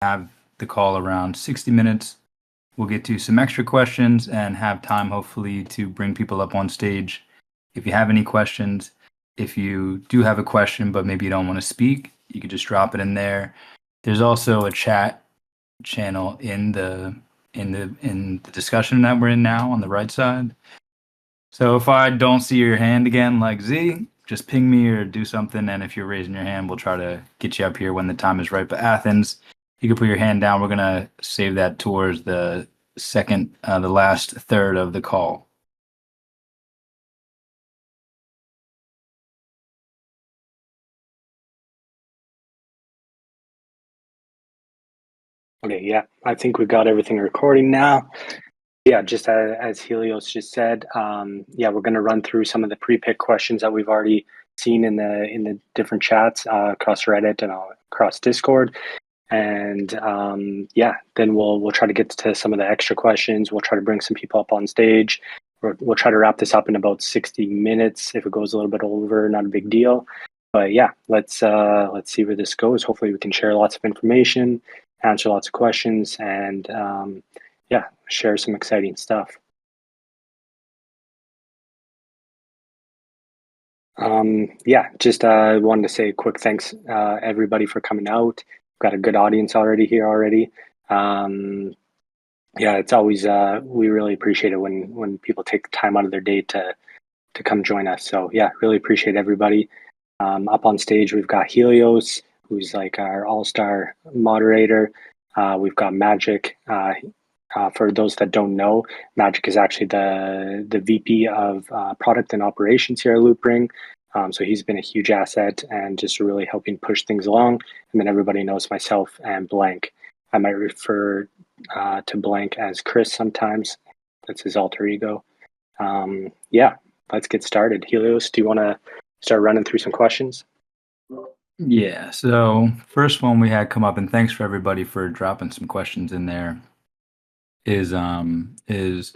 have the call around 60 minutes. We'll get to some extra questions and have time, hopefully, to bring people up on stage. If you have any questions, if you do have a question, but maybe you don't want to speak, you could just drop it in there. There's also a chat channel in the discussion that we're in now on the right side. So if I don't see your hand again, like Z, just ping me or do something. And if you're raising your hand, we'll try to get you up here when the time is right. But Athens, you can put your hand down. We're gonna save that towards the the last third of the call. Okay, yeah, I think we've got everything recording now. Yeah, just as Helios just said, yeah, we're going to run through some of the pre-picked questions that we've already seen in the different chats across Reddit and across Discord, and yeah, then we'll try to get to some of the extra questions. We'll try to bring some people up on stage. We'll try to wrap this up in about 60 minutes. If it goes a little bit over, not a big deal. But yeah, let's see where this goes. Hopefully, we can share lots of information, answer lots of questions, and yeah, share some exciting stuff. Yeah, just wanted to say a quick thanks, everybody, for coming out. We've got a good audience here already. Yeah, it's always we really appreciate it when people take the time out of their day to come join us. So yeah, really appreciate everybody. Up on stage, we've got Helios, who's like our all-star moderator. We've got Magic. For those that don't know, Magic is actually the VP of product and operations here at Loopring. So he's been a huge asset and just really helping push things along. And then everybody knows myself and Blank. I might refer to Blank as Chris sometimes. That's his alter ego. Yeah, let's get started. Helios, do you want to start running through some questions? Yeah, so first one we had come up, and thanks for everybody for dropping some questions in there. Is the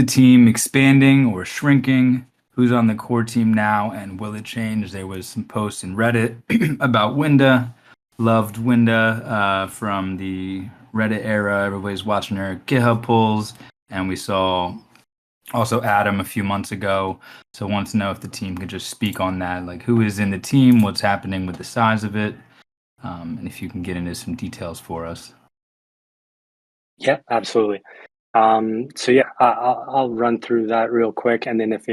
team expanding or shrinking? Who's on the core team now, and will it change? There was some posts in Reddit about Winda. Loved Winda from the Reddit era. Everybody's watching her GitHub pulls, and we saw also Adam a few months ago. So want to know if the team could just speak on that, like who is in the team, what's happening with the size of it, and if you can get into some details for us. Yeah, absolutely. So yeah, I'll run through that real quick, and then if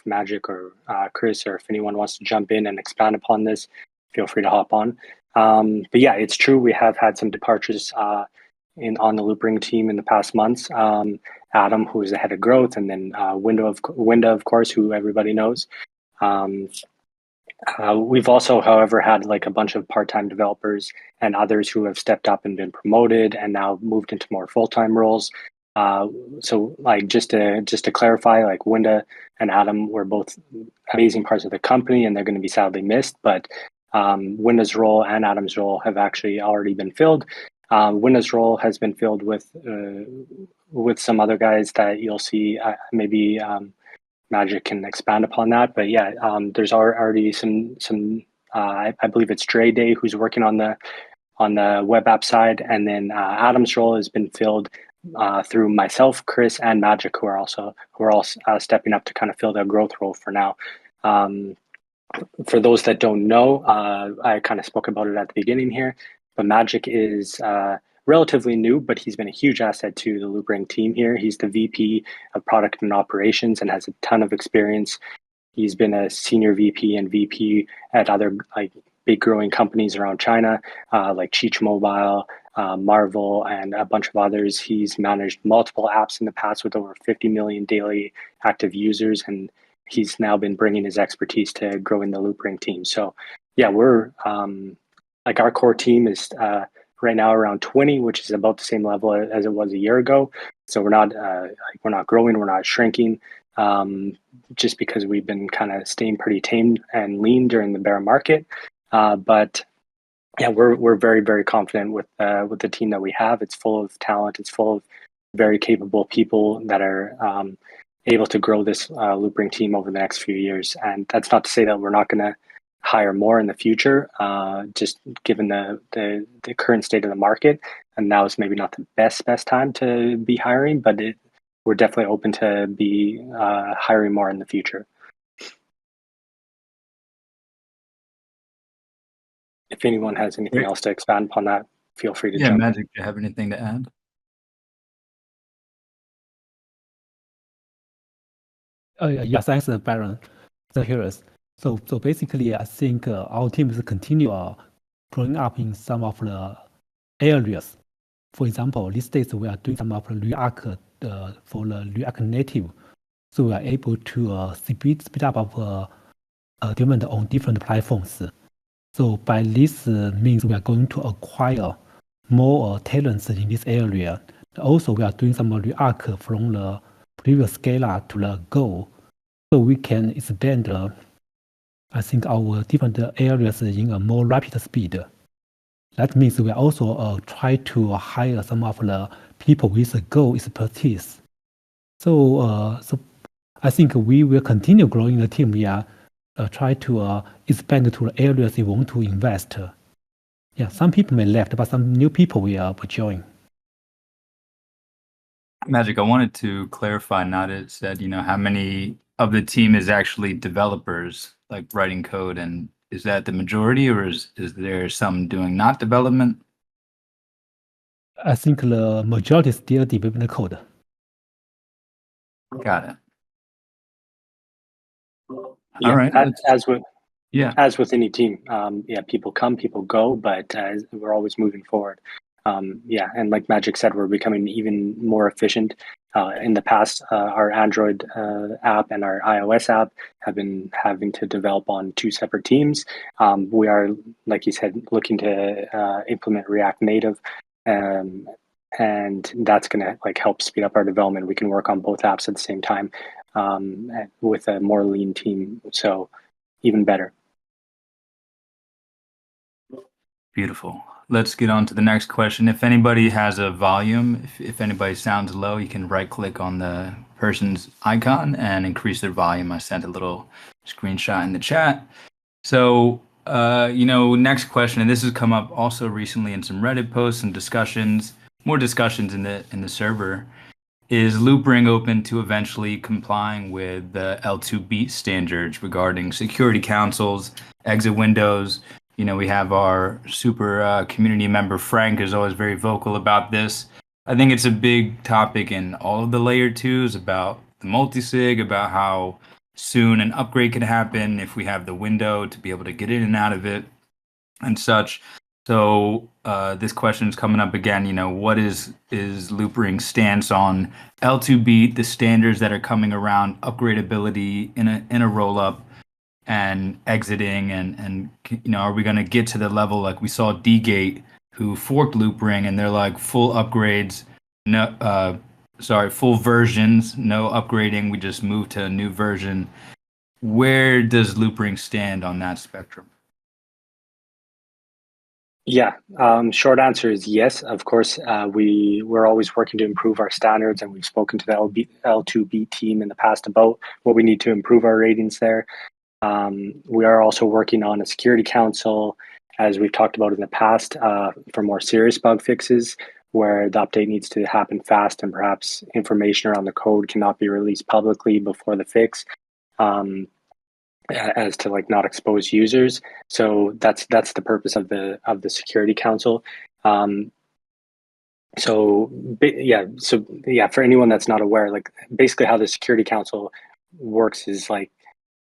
Magic or Chris or if anyone wants to jump in and expand upon this, feel free to hop on. But yeah, it's true we have had some departures on the Loopring team in the past months. Adam, who is the head of growth, and then Winda, of course, who everybody knows. We've also, however, had like a bunch of part-time developers and others who have stepped up and been promoted and now moved into more full-time roles. So like just to clarify, like Winda and Adam were both amazing parts of the company and they're going to be sadly missed, but Winda's role and Adam's role have actually already been filled. Winda's role has been filled with some other guys that you'll see maybe Magic can expand upon that. But yeah, there's already some I believe it's Dre Day who's working on the web app side, and then Adam's role has been filled through myself, Chris, and Magic, who are all stepping up to kind of fill their growth role for now. For those that don't know, I kind of spoke about it at the beginning here, but Magic is relatively new, but he's been a huge asset to the Loopring team here. He's the VP of product and operations and has a ton of experience. He's been a senior VP and VP at other like big growing companies around China, like Cheech Mobile, Marvel, and a bunch of others. He's managed multiple apps in the past with over 50 million daily active users, and he's now been bringing his expertise to growing the Loopring team. So yeah, we're like our core team is right now around 20, which is about the same level as it was a year ago. So we're not growing, we're not shrinking, just because we've been kind of staying pretty tame and lean during the bear market. But yeah, we're very, very confident with the team that we have. It's full of talent. It's full of very capable people that are able to grow this Loopring team over the next few years. And that's not to say that we're not going to hire more in the future, just given the current state of the market. And now is maybe not the best time to be hiring, but we're definitely open to be hiring more in the future. If anyone has anything else to expand upon that, feel free to jump in. Magic, do you have anything to add? Yeah, thanks, Baron. So here's so basically, I think our team is continue growing up in some of the areas. For example, these days we are doing some of the React for the React Native, so we are able to speed up of development on different platforms. So by this means we are going to acquire more talents in this area. Also, we are doing some React from the previous Scala to the Go, so we can expand, I think, our different areas in a more rapid speed. That means we also try to hire some of the people with Go expertise. So I think we will continue growing the team. We are try to expand to the areas we want to invest. Yeah, some people may left, but some new people will join. Magic, I wanted to clarify, not it said, how many of the team is actually developers, like writing code, and is that the majority, or is there some doing not development? I think the majority still developing the code. Got it. Yeah, all right. As with any team, people come, people go, but we're always moving forward. And like Magic said, we're becoming even more efficient. In the past, our Android app and our iOS app have been having to develop on two separate teams. We are, like you said, looking to implement React Native, and that's going to help speed up our development. We can work on both apps at the same time with a more lean team. So even better. Beautiful. Let's get on to the next question. If anybody has a volume, if anybody sounds low, you can right click on the person's icon and increase their volume. I sent a little screenshot in the chat. So, next question, and this has come up also recently in some Reddit posts and discussions, more discussions in the server. Is Loopring open to eventually complying with the L2B standards regarding security councils, exit windows? We have our super community member, Frank, is always very vocal about this. I think it's a big topic in all of the layer twos about the multisig, about how soon an upgrade can happen if we have the window to be able to get in and out of it and such. So this question is coming up again. What is Loopring's stance on L2B, the standards that are coming around upgradability in a roll up and exiting, and are we going to get to the level like we saw D-Gate, who forked Loopring, and they're like full upgrades, full versions, no upgrading, we just move to a new version. Where does Loopring stand on that spectrum? Yeah, short answer is yes. Of course, we're always working to improve our standards, and we've spoken to the L2B team in the past about what we need to improve our ratings there. We are also working on a security council, as we've talked about in the past, for more serious bug fixes, where the update needs to happen fast and perhaps information around the code cannot be released publicly before the fix. As to not expose users. So that's the purpose of the security council. For anyone that's not aware, basically how the security council works is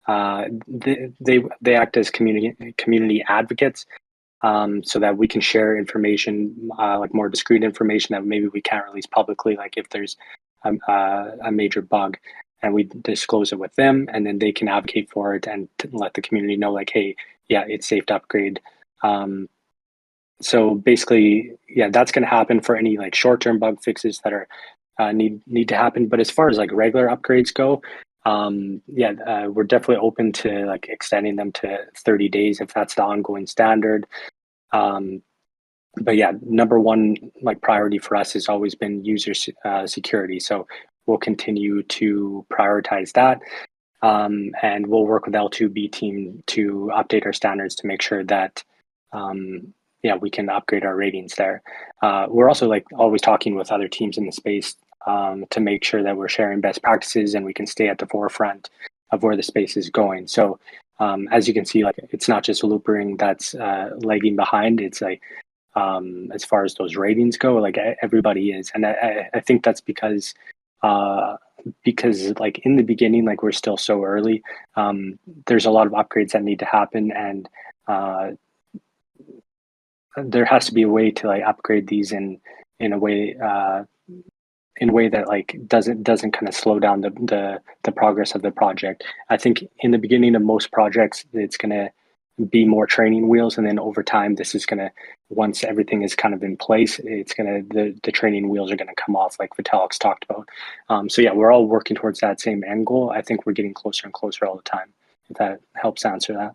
they act as community advocates, so that we can share information, more discrete information that maybe we can't release publicly, like if there's a major bug, and we disclose it with them, and then they can advocate for it and let the community know, hey, yeah, it's safe to upgrade. So basically, yeah, that's going to happen for any short-term bug fixes that are need to happen. But as far as regular upgrades go, we're definitely open to extending them to 30 days if that's the ongoing standard. But yeah, number one priority for us has always been user security. So we'll continue to prioritize that. And we'll work with L2B team to update our standards to make sure that we can upgrade our ratings there. We're also like always talking with other teams in the space to make sure that we're sharing best practices and we can stay at the forefront of where the space is going. So as you can see, like it's not just Loopring that's lagging behind. It's like as far as those ratings go, like everybody is, and I think that's because like in the beginning, like we're still so early. There's a lot of upgrades that need to happen, and there has to be a way to like upgrade these in a way that like doesn't kind of slow down the progress of the project. I think in the beginning of most projects, it's gonna be more training wheels, and then over time, this is gonna, once everything is kind of in place, it's gonna the training wheels are gonna come off, like Vitalik's talked about. So yeah, we're all working towards that same end goal. I think we're getting closer and closer all the time. If that helps answer that.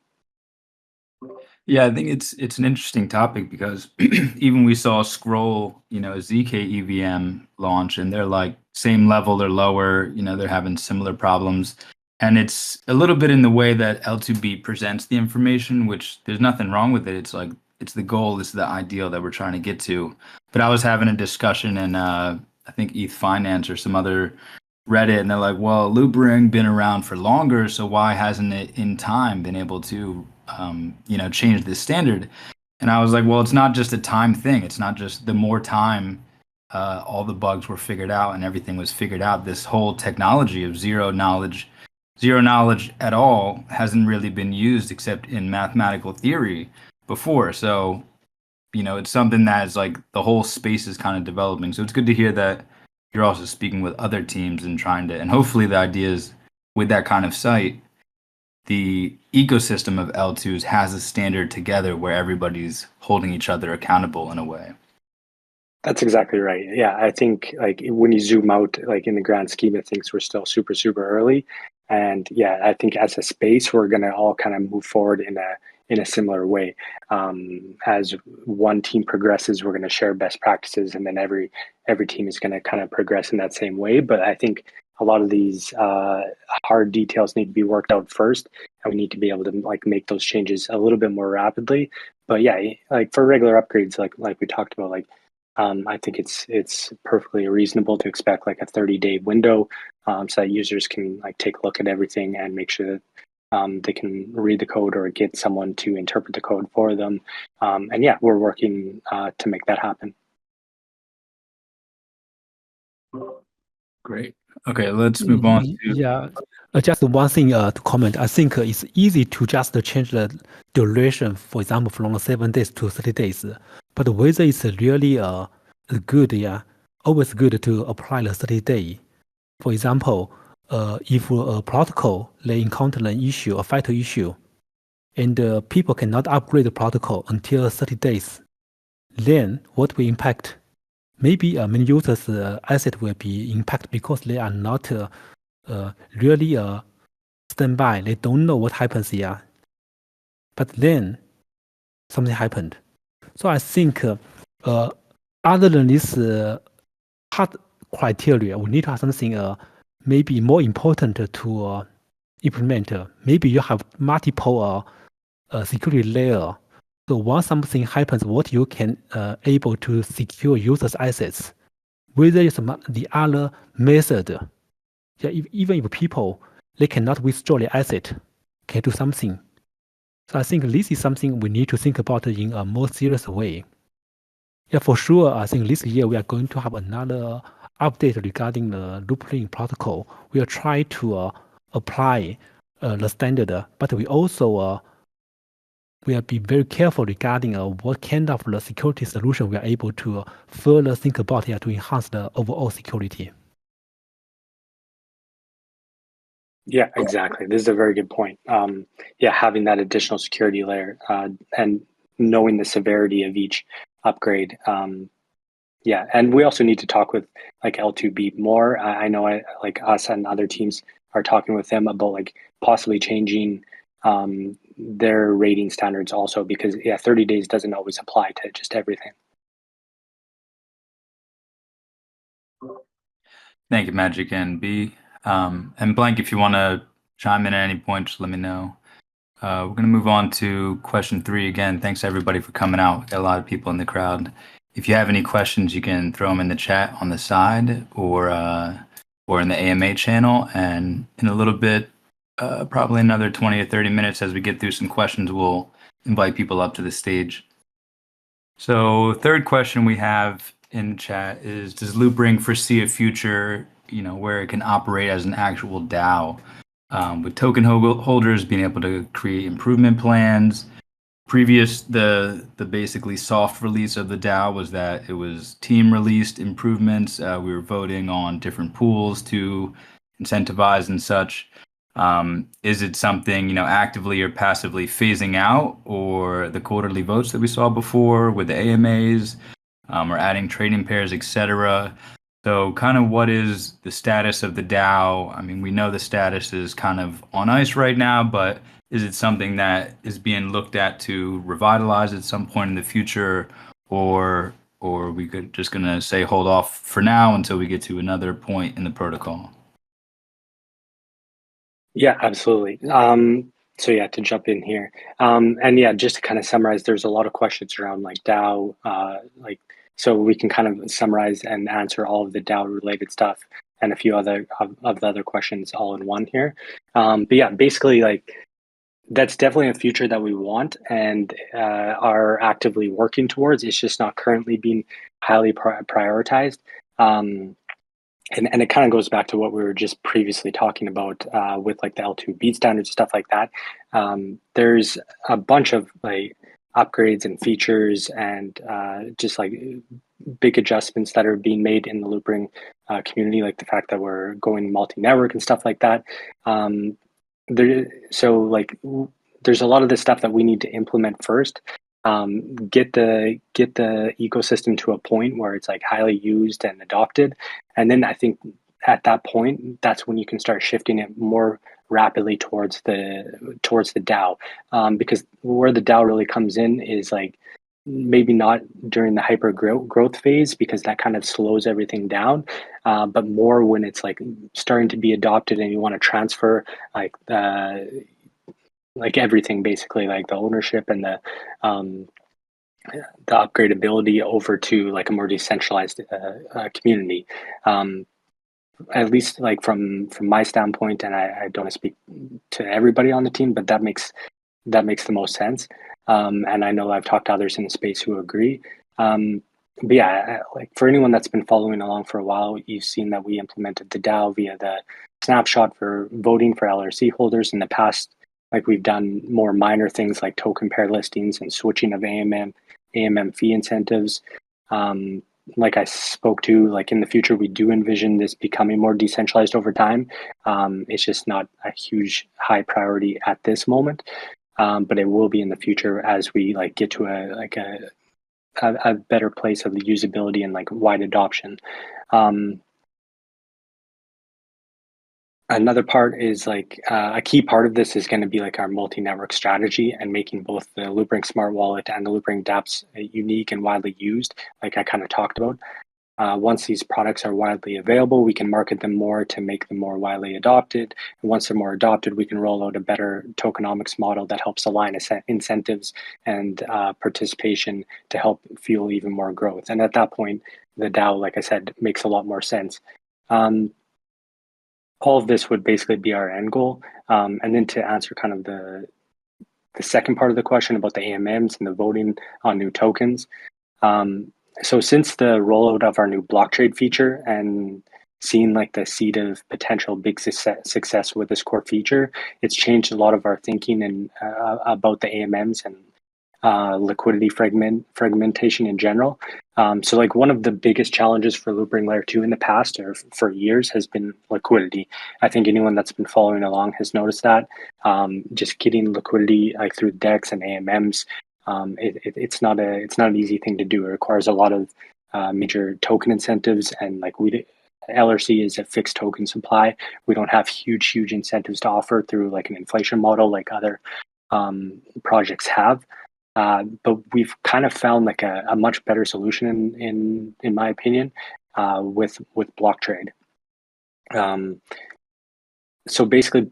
Yeah, I think it's an interesting topic because even we saw Scroll, ZK EVM launch, and they're like same level or lower, they're having similar problems. And it's a little bit in the way that L2B presents the information, which there's nothing wrong with it. It's like it's the goal, it's the ideal that we're trying to get to. But I was having a discussion in I think ETH Finance or some other Reddit, and they're like, well, Loopring been around for longer, so why hasn't it in time been able to change this standard? And I was like, well, it's not just a time thing. It's not just the more time all the bugs were figured out and everything was figured out. This whole technology of zero knowledge at all hasn't really been used except in mathematical theory before. So, it's something that is like the whole space is kind of developing. So it's good to hear that you're also speaking with other teams and trying to, and hopefully the idea is with that kind of site, the ecosystem of L2s has a standard together where everybody's holding each other accountable in a way. That's exactly right. Yeah, I think like when you zoom out, like in the grand scheme of things, we're still super, super early. And yeah, I think as a space, we're gonna all kind of move forward in a similar way. As one team progresses, we're gonna share best practices, and then every team is gonna kind of progress in that same way. But I think a lot of these hard details need to be worked out first, and we need to be able to like make those changes a little bit more rapidly. But yeah, like for regular upgrades, like we talked about, like I think it's perfectly reasonable to expect like a 30-day window, so that users can like take a look at everything and make sure that they can read the code or get someone to interpret the code for them. And yeah, we're working to make that happen. Great. Okay, let's move on to Yeah, just one thing to comment. I think it's easy to just change the duration, for example, from 7 days to 30 days. But whether it's really good, yeah, always good to apply the 30-day. For example, if a protocol they encounter an issue, a fatal issue, and people cannot upgrade the protocol until 30 days, then what will impact? Maybe many users' asset will be impacted because they are not really standby. They don't know what happens here. But then something happened. So I think other than this hard criteria, we need to have something maybe more important to implement. Maybe you have multiple security layer. So once something happens, what you can able to secure users' assets, whether it's the other method. Yeah, even if people they cannot withdraw the asset, can do something. So I think this is something we need to think about in a more serious way. Yeah, for sure. I think this year we are going to have another update regarding the Loopring protocol. We are trying to apply the standard, but we also will be very careful regarding what kind of the security solution we are able to further think about here to enhance the overall security. Yeah, exactly. This is a very good point. Yeah, having that additional security layer and knowing the severity of each upgrade. Yeah, and we also need to talk with like L2B more. I know like us and other teams are talking with them about like possibly changing their rating standards also, because yeah, 30 days doesn't always apply to just everything. thank you, Magic and B. And Blank, if you want to chime in at any point, just let me know. We're going to move on to question 3 again. Thanks everybody for coming out. We got a lot of people in the crowd. If you have any questions, you can throw them in the chat on the side or in the AMA channel. And in a little bit, probably another 20 or 30 minutes as we get through some questions, we'll invite people up to the stage. So third question we have in the chat is, does Loopring foresee a future, where it can operate as an actual DAO? With token holders being able to create improvement plans. The basically soft release of the DAO was that it was team released improvements. We were voting on different pools to incentivize and such. Is it something, actively or passively phasing out, or the quarterly votes that we saw before with the AMAs, or adding trading pairs, etc.? So kind of what is the status of the DAO? I mean, we know the status is kind of on ice right now, but is it something that is being looked at to revitalize at some point in the future, or we could just gonna say hold off for now until we get to another point in the protocol? Yeah, absolutely. So yeah, to jump in here, and yeah, just to kind of summarize, there's a lot of questions around like DAO, so we can kind of summarize and answer all of the DAO related stuff and a few other of the other questions all in one here. But yeah, basically like that's definitely a future that we want and are actively working towards. It's just not currently being highly prioritized. And it kind of goes back to what we were just previously talking about with like the L2 beat standards, stuff like that. There's a bunch of like upgrades and features and just like big adjustments that are being made in the Loopring community, like the fact that we're going multi-network and stuff like that. So like there's a lot of this stuff that we need to implement first. Get the ecosystem to a point where it's like highly used and adopted, and then I think at that point that's when you can start shifting it more rapidly towards the DAO, because where the DAO really comes in is like maybe not during the hyper growth phase, because that kind of slows everything down, but more when it's like starting to be adopted and you want to transfer like everything, basically like the ownership and the upgradability over to like a more decentralized community. At least like from my standpoint, and I don't want to speak to everybody on the team, but that makes the most sense. And I know I've talked to others in the space who agree. But yeah, like for anyone that's been following along for a while, you've seen that we implemented the DAO via the snapshot for voting for LRC holders in the past. Like we've done more minor things like token pair listings and switching of AMM fee incentives. Like I spoke to, like in the future, we do envision this becoming more decentralized over time. It's just not a huge high priority at this moment, but it will be in the future as we like get to a better place of the usability and like wide adoption. Another part is like a key part of this is going to be like our multi-network strategy and making both the Loopring Smart Wallet and the Loopring dApps unique and widely used, like I kind of talked about. Once these products are widely available, we can market them more to make them more widely adopted. And once they're more adopted, we can roll out a better tokenomics model that helps align incentives and participation to help fuel even more growth. And at that point, the DAO, like I said, makes a lot more sense. All of this would basically be our end goal. And then to answer kind of the second part of the question about the AMMs and the voting on new tokens. So since the rollout of our new block trade feature and seeing like the seed of potential big success with this core feature, it's changed a lot of our thinking and about the AMMs and liquidity fragmentation in general. So like one of the biggest challenges for Loopring Layer 2 in the past or for years has been liquidity. I think anyone that's been following along has noticed that. Just getting liquidity like through DEX and AMMs, it's not an easy thing to do. It requires a lot of major token incentives, and like LRC is a fixed token supply. We don't have huge incentives to offer through like an inflation model like other projects have. But we've kind of found like a much better solution in my opinion with block trade. So basically,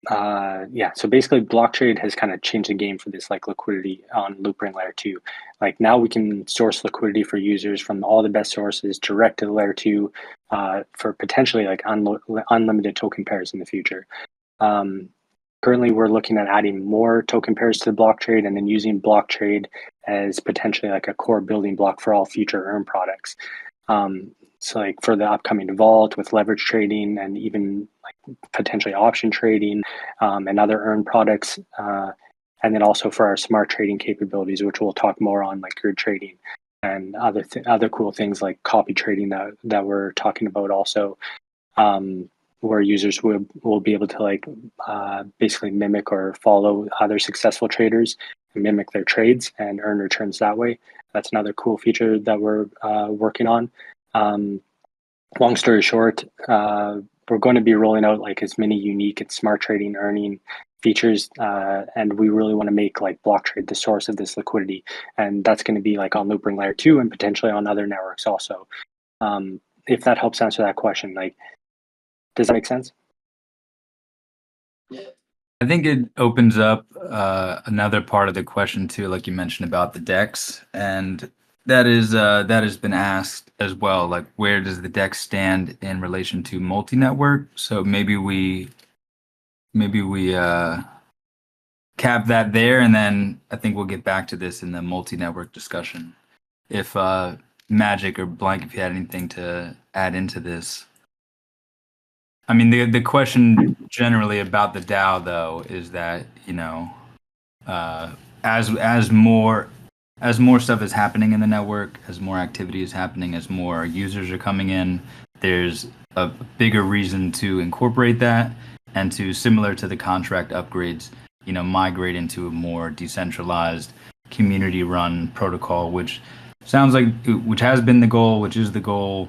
Yeah, so basically block trade has kind of changed the game for this like liquidity on Loopring layer 2. Like now we can source liquidity for users from all the best sources direct to layer 2 for potentially like unlimited token pairs in the future. Currently, we're looking at adding more token pairs to the block trade and then using block trade as potentially like a core building block for all future earn products. So like for the upcoming vault with leverage trading and even like potentially option trading and other earn products. And then also for our smart trading capabilities, which we'll talk more on, like grid trading and other cool things like copy trading that we're talking about also, where users will be able to like basically mimic or follow other successful traders and mimic their trades and earn returns that way. That's another cool feature that we're working on. Long story short, we're going to be rolling out like as many unique and smart trading earning features, and we really want to make like block trade the source of this liquidity, and that's going to be like on Loopring layer 2 and potentially on other networks also. If that helps answer that question, like, does that make sense? I think it opens up another part of the question too, like you mentioned about the DEX, and that has been asked as well. Like, where does the DEX stand in relation to multi-network? So maybe we cap that there, and then I think we'll get back to this in the multi-network discussion. If Magic or Blank, if you had anything to add into this. I mean, the question generally about the DAO though is that, you know, as more stuff is happening in the network, as more activity is happening, as more users are coming in, there's a bigger reason to incorporate that and to, similar to the contract upgrades, you know, migrate into a more decentralized community-run protocol, which sounds like, which has been the goal, which is the goal.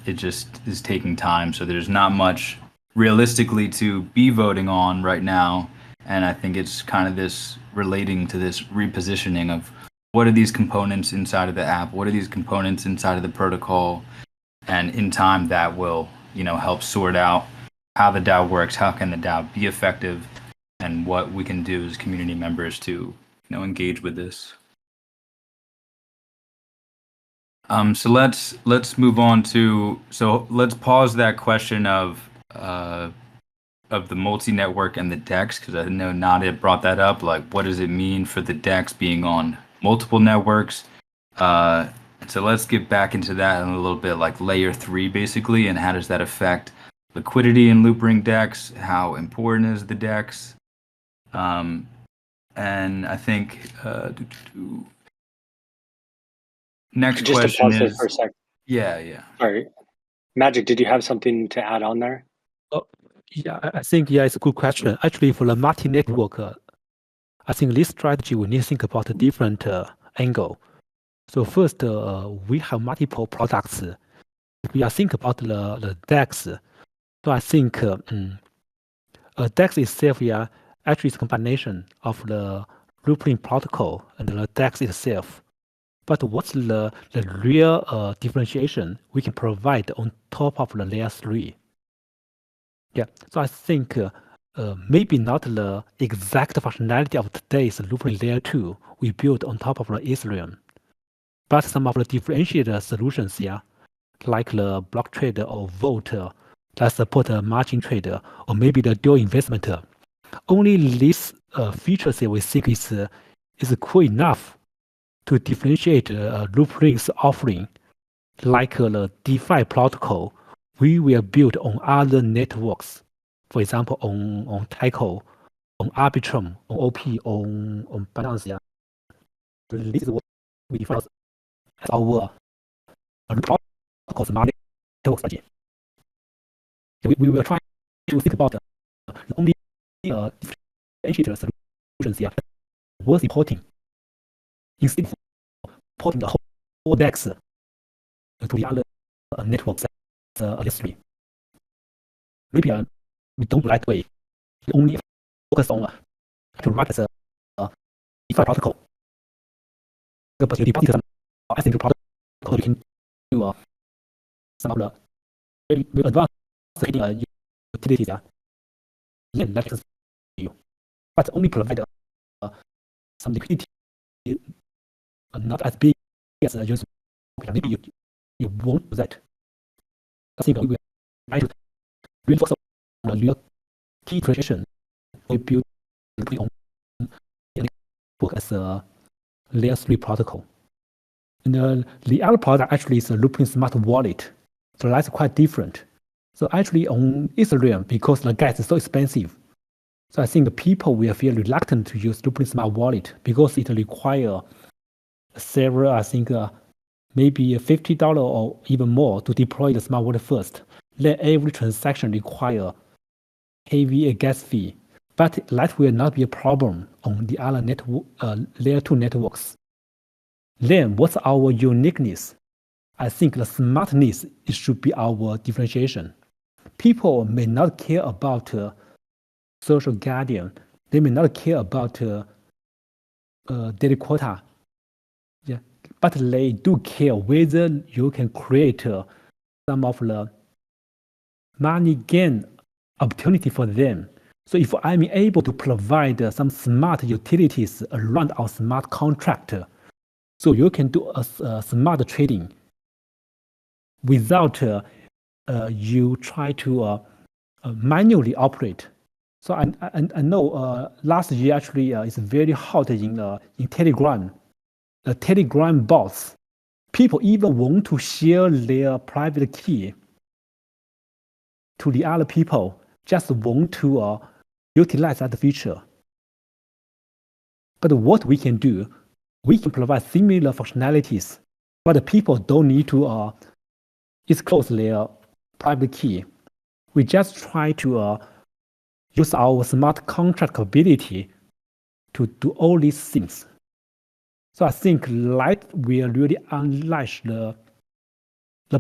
It just is taking time, so there's not much realistically to be voting on right now. And I think it's kind of this relating to this repositioning of what are these components inside of the app, what are these components inside of the protocol, and in time that will, you know, help sort out how the DAO works, how can the DAO be effective, and what we can do as community members to, you know, engage with this. So let's move on to, so let's pause that question of the multi-network and the DEX, because I know Nadia brought that up. Like, what does it mean for the DEX being on multiple networks? So let's get back into that in a little bit, like layer 3 basically, and how does that affect liquidity in Loopring DEX? How important is the DEX? And I think next Just to question pause there is, for a sec. yeah. Sorry, Magic, did you have something to add on there? Oh, yeah, I think it's a good question. Actually, for the multi-network, I think this strategy we need to think about a different angle. So first, we have multiple products. If we are think about the DEX, so I think DEX itself, yeah, actually is a combination of the Loopring protocol and the DEX itself. But what's the real differentiation we can provide on top of the layer 3? Yeah, so I think maybe not the exact functionality of today's Loopring layer 2 we built on top of the Ethereum, but some of the differentiated solutions, yeah, like the block trade or Vault that support a margin trade, or maybe the dual investment. Only these features that we think is cool enough to differentiate Loopring's offering, like the DeFi protocol we will build on other networks. For example, on Tyco, on Arbitrum, on OP, on Binance. Yeah. So this is what we define as our protocols network strategy. We will try to think about the only differentiated solutions here worth importing instead of porting the whole DEX to the other networks history. Maybe we don't like the way we only focus on to write as a DeFi protocol. But you deposit some Async protocol, you can do some of the very advanced trading utilities. lend license to you, but only provide some liquidity, not as big as a user. Maybe you won't do that. I think we will try to reinforce the real key differentiation. We build on network as a layer 3 protocol. And the other product actually is a Loopring Smart Wallet. So that's quite different. So actually on Ethereum, because the gas is so expensive, so I think the people will feel reluctant to use Loopring Smart Wallet because it requires several, I think, maybe $50 or even more to deploy the smart wallet first. Then every transaction require heavy gas fee. But that will not be a problem on the other network, layer 2 networks. Then what's our uniqueness? I think the smartness it should be our differentiation. People may not care about social guardian. They may not care about daily quota. Yeah, but they do care whether you can create some of the money gain opportunity for them. So if I'm able to provide some smart utilities around our smart contract, so you can do a smart trading without you try to manually operate. So I know last year actually it's very hot in Telegram. Telegram bots, people even want to share their private key to the other people, just want to utilize that feature. But what we can do, we can provide similar functionalities, but the people don't need to disclose their private key. We just try to use our smart contract capability to do all these things. So I think that will really unleash the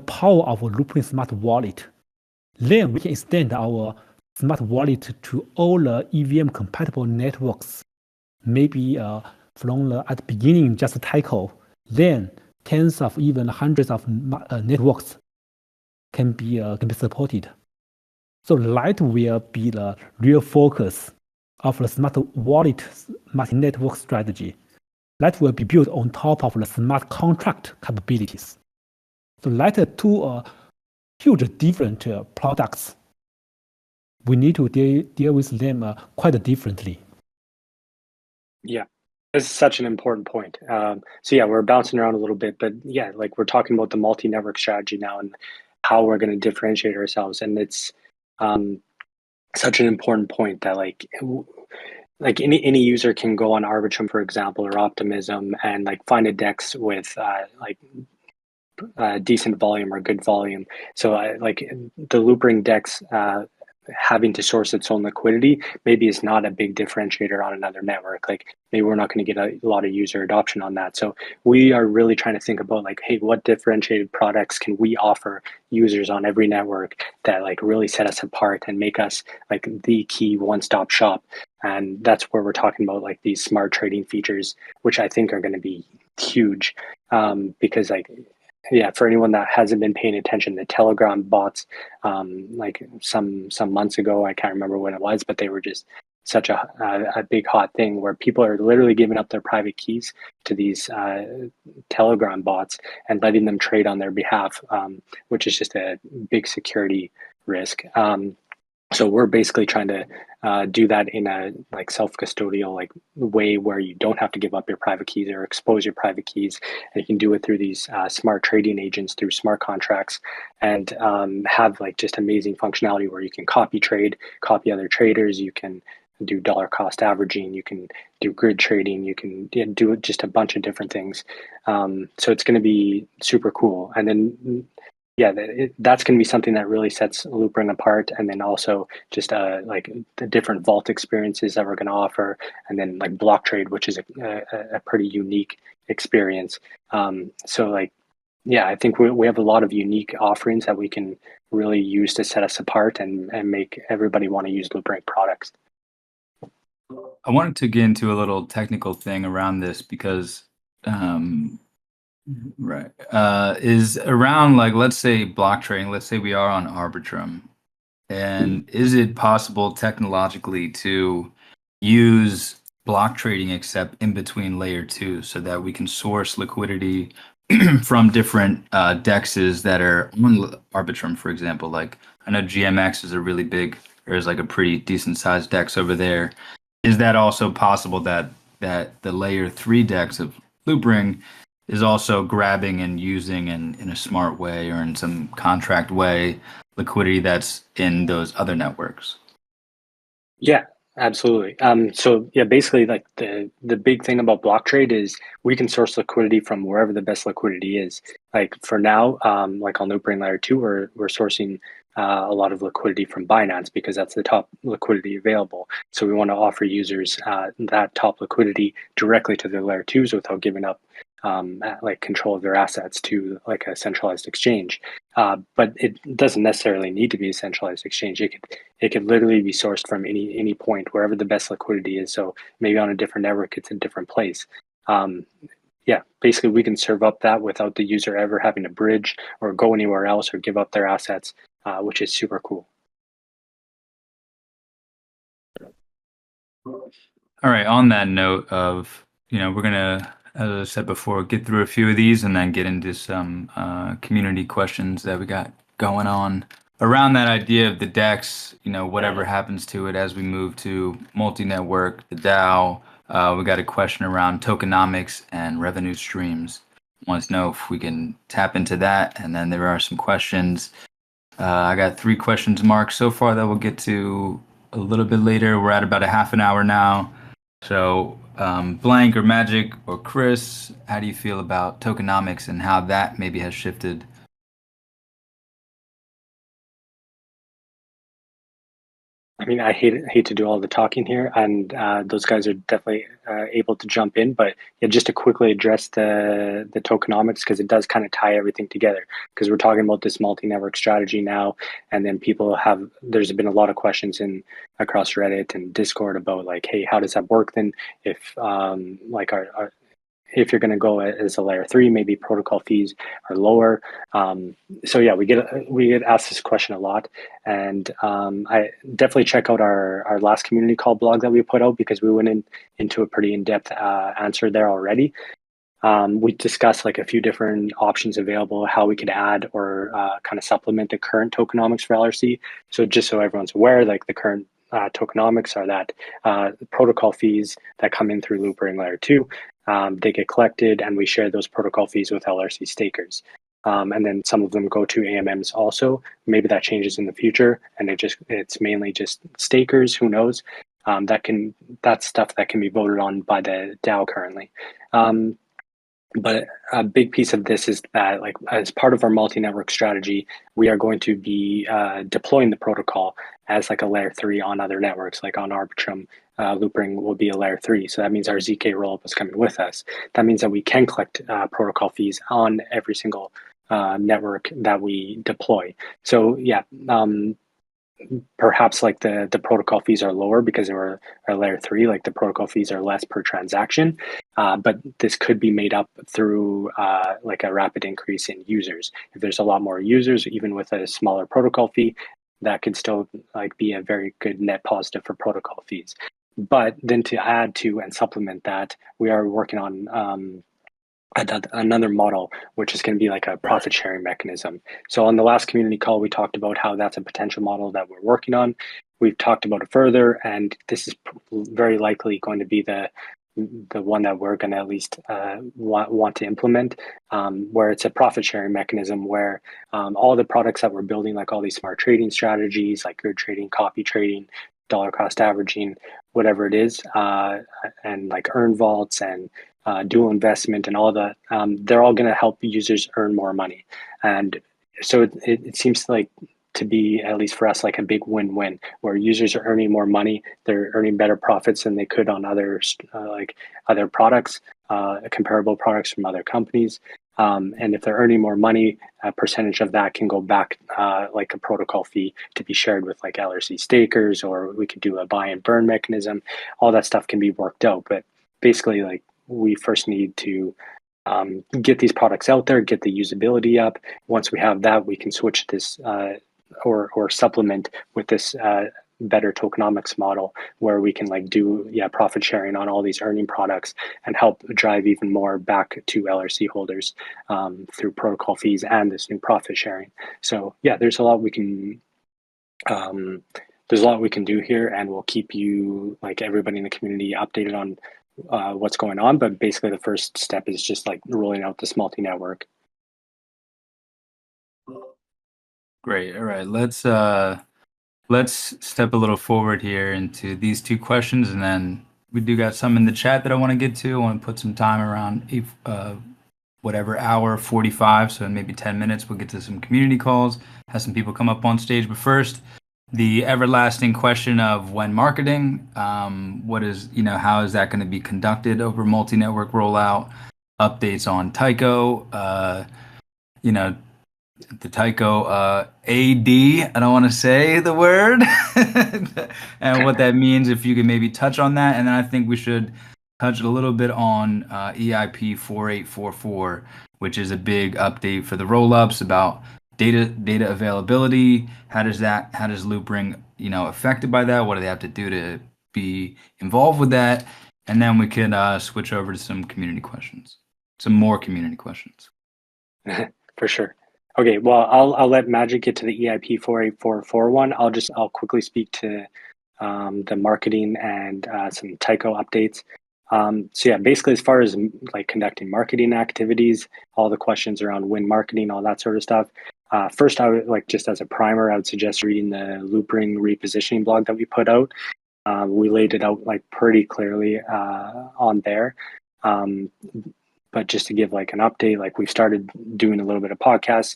power of a Loopring Smart Wallet. Then we can extend our smart wallet to all the EVM compatible networks. Maybe from at the beginning just a Tyco, then tens of even hundreds of networks can be supported. So that will be the real focus of the smart wallet multi-network strategy. That will be built on top of the smart contract capabilities. So that are two huge different products. We need to deal with them quite differently. Yeah, this is such an important point. So yeah, we're bouncing around a little bit, but yeah, like we're talking about the multi-network strategy now and how we're going to differentiate ourselves, and it's such an important point that like any user can go on Arbitrum, for example, or Optimism, and like find a DEX with decent volume or good volume. So like the Loopring DEX having to source its own liquidity maybe is not a big differentiator on another network. Like maybe we're not going to get a lot of user adoption on that. So we are really trying to think about like, hey, what differentiated products can we offer users on every network that like really set us apart and make us like the key one-stop shop. And that's where we're talking about like these smart trading features, which I think are going to be huge because like, yeah, for anyone that hasn't been paying attention, the Telegram bots, like some months ago, I can't remember when it was, but they were just such a big hot thing where people are literally giving up their private keys to these Telegram bots and letting them trade on their behalf, which is just a big security risk. So we're basically trying to do that in a like self-custodial like way where you don't have to give up your private keys or expose your private keys, and you can do it through these smart trading agents, through smart contracts, and have like just amazing functionality where you can copy trade, copy other traders, you can do dollar cost averaging, you can do grid trading, you can do just a bunch of different things. So it's going to be super cool. And then yeah, that's going to be something that really sets Loopring apart, and then also just like the different vault experiences that we're going to offer, and then like block trade, which is a pretty unique experience. So like, yeah, I think we have a lot of unique offerings that we can really use to set us apart and make everybody want to use Loopring products. I wanted to get into a little technical thing around this because is around like, let's say block trading, let's say we are on Arbitrum And is it possible technologically to use block trading except in between layer two so that we can source liquidity from different dexes that are on Arbitrum, for example? Like I know GMX is a really big, there's like a pretty decent sized dex over there. Is that also possible that the layer three dex of Loopring is also grabbing and using in a smart way or in some contract way liquidity that's in those other networks? Yeah, absolutely. So yeah, basically like the big thing about block trade is we can source liquidity from wherever the best liquidity is. Like for now, like on Loopring Layer 2, we're sourcing a lot of liquidity from Binance because that's the top liquidity available. So we want to offer users that top liquidity directly to their Layer 2s without giving up like control of their assets to like a centralized exchange. But it doesn't necessarily need to be a centralized exchange. It could literally be sourced from any point wherever the best liquidity is. So maybe on a different network, it's a different place. Yeah, basically we can serve up that without the user ever having to bridge or go anywhere else or give up their assets, which is super cool. All right, on that note of, we're gonna, as I said before, get through a few of these and then get into some community questions that we got going on around that idea of the DEX, whatever happens to it as we move to multi-network, the DAO. We got a question around tokenomics and revenue streams. Wants to know if we can tap into that. And then there are some questions. I got 3 questions marked so far that we'll get to a little bit later. We're at about a half an hour now. So, Blank or Magic or Chris, how do you feel about tokenomics and how that maybe has shifted? I mean, I hate to do all the talking here, and those guys are definitely able to jump in. But yeah, just to quickly address the tokenomics because it does kind of tie everything together. Because we're talking about this multi-network strategy now, and then there's been a lot of questions in across Reddit and Discord about like, hey, how does that work then? If like if you're going to go as a layer 3, maybe protocol fees are lower. So yeah, we get asked this question a lot, and I definitely check out our last community call blog that we put out because we went into a pretty in-depth answer there already. We discussed like a few different options available, how we could add or kind of supplement the current tokenomics for LRC. So just so everyone's aware, like the current tokenomics are that protocol fees that come in through Loopring Layer 2, they get collected and we share those protocol fees with LRC stakers. And then some of them go to AMMs also. Maybe that changes in the future and it's mainly just stakers, who knows? That's stuff that can be voted on by the DAO currently. But a big piece of this is that, like, as part of our multi-network strategy, we are going to be deploying the protocol as like a layer 3 on other networks, like on Arbitrum. Loopring will be a layer 3, so that means our ZK rollup is coming with us. That means that we can collect protocol fees on every single network that we deploy. So yeah, perhaps like the protocol fees are lower because they were a layer 3, like the protocol fees are less per transaction, but this could be made up through like a rapid increase in users. If there's a lot more users, even with a smaller protocol fee, that could still like be a very good net positive for protocol fees. But then to add to and supplement that, we are working on another model, which is going to be like a profit sharing mechanism. So on the last community call, we talked about how that's a potential model that we're working on. We've talked about it further, and this is very likely going to be the one that we're going to at least want to implement, where it's a profit sharing mechanism where all the products that we're building, like all these smart trading strategies, like grid trading, copy trading, dollar cost averaging, whatever it is, and like earn vaults and dual investment and all that, they're all going to help users earn more money. And so it seems like to be, at least for us, like a big win-win where users are earning more money, they're earning better profits than they could on like other products, comparable products from other companies. And if they're earning more money, a percentage of that can go back like a protocol fee to be shared with like LRC stakers, or we could do a buy and burn mechanism. All that stuff can be worked out. But basically, like, we first need to get these products out there, get the usability up. Once we have that, we can switch this or supplement with this better tokenomics model where we can like do profit sharing on all these earning products and help drive even more back to LRC holders through protocol fees and this new profit sharing. So yeah, there's a lot we can do here, and we'll keep you, like everybody in the community, updated on what's going on. But basically the first step is just like rolling out this multi-network. Great. All right, let's step a little forward here into these two questions, and then we do got some in the chat that I want to get to. I want to put some time around hour 45, so in maybe 10 minutes we'll get to some community calls, have some people come up on stage. But first, the everlasting question of when marketing, how is that going to be conducted over multi-network rollout, updates on Tyco, the Tyco AD, I don't want to say the word, and what that means, if you could maybe touch on that. And then I think we should touch a little bit on EIP 4844, which is a big update for the rollups about data availability. How does Loopring, affected by that? What do they have to do to be involved with that? And then we can switch over to some more community questions. For sure. Okay, well, I'll let Magic get to the EIP 4844 one. I'll quickly speak to the marketing and some Tyco updates. So yeah, basically as far as like conducting marketing activities, all the questions around when marketing, all that sort of stuff. First, I would like, just as a primer, I would suggest reading the Loopring repositioning blog that we put out. We laid it out like pretty clearly on there. But just to give like an update, like we've started doing a little bit of podcasts.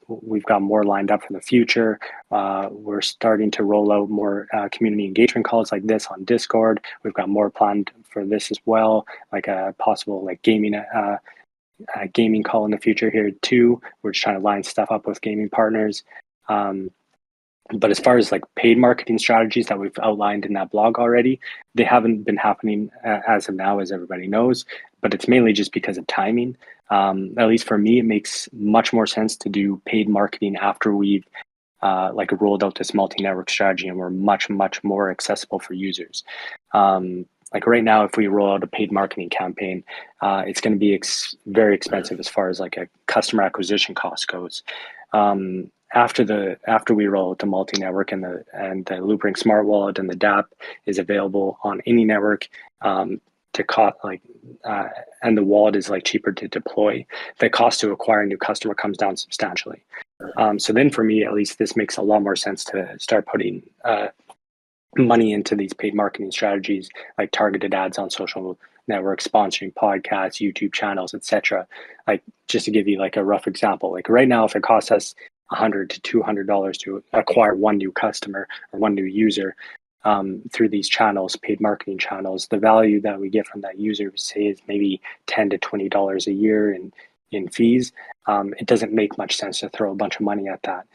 We've got more lined up for the future. We're starting to roll out more community engagement calls like this on Discord. We've got more planned for this as well, like a possible like gaming call in the future here too. We're just trying to line stuff up with gaming partners. But as far as like paid marketing strategies that we've outlined in that blog already, they haven't been happening as of now, as everybody knows, but it's mainly just because of timing. At least for me, it makes much more sense to do paid marketing after we've rolled out this multi-network strategy and we're much, much more accessible for users. Like right now, if we roll out a paid marketing campaign, it's going to be very expensive as far as like a customer acquisition cost goes. After we roll out the multi-network and the Loopring Smart Wallet and the DApp is available on any network, and the wallet is like cheaper to deploy, the cost to acquire a new customer comes down substantially. So then for me, at least, this makes a lot more sense to start putting money into these paid marketing strategies, like targeted ads on social networks, sponsoring podcasts, YouTube channels, etc. Like, just to give you like a rough example, like right now, if it costs us $100 to $200 to acquire one new customer or one new user through these channels, paid marketing channels, the value that we get from that user, say, is maybe $10 to $20 a year in fees. It doesn't make much sense to throw a bunch of money at that.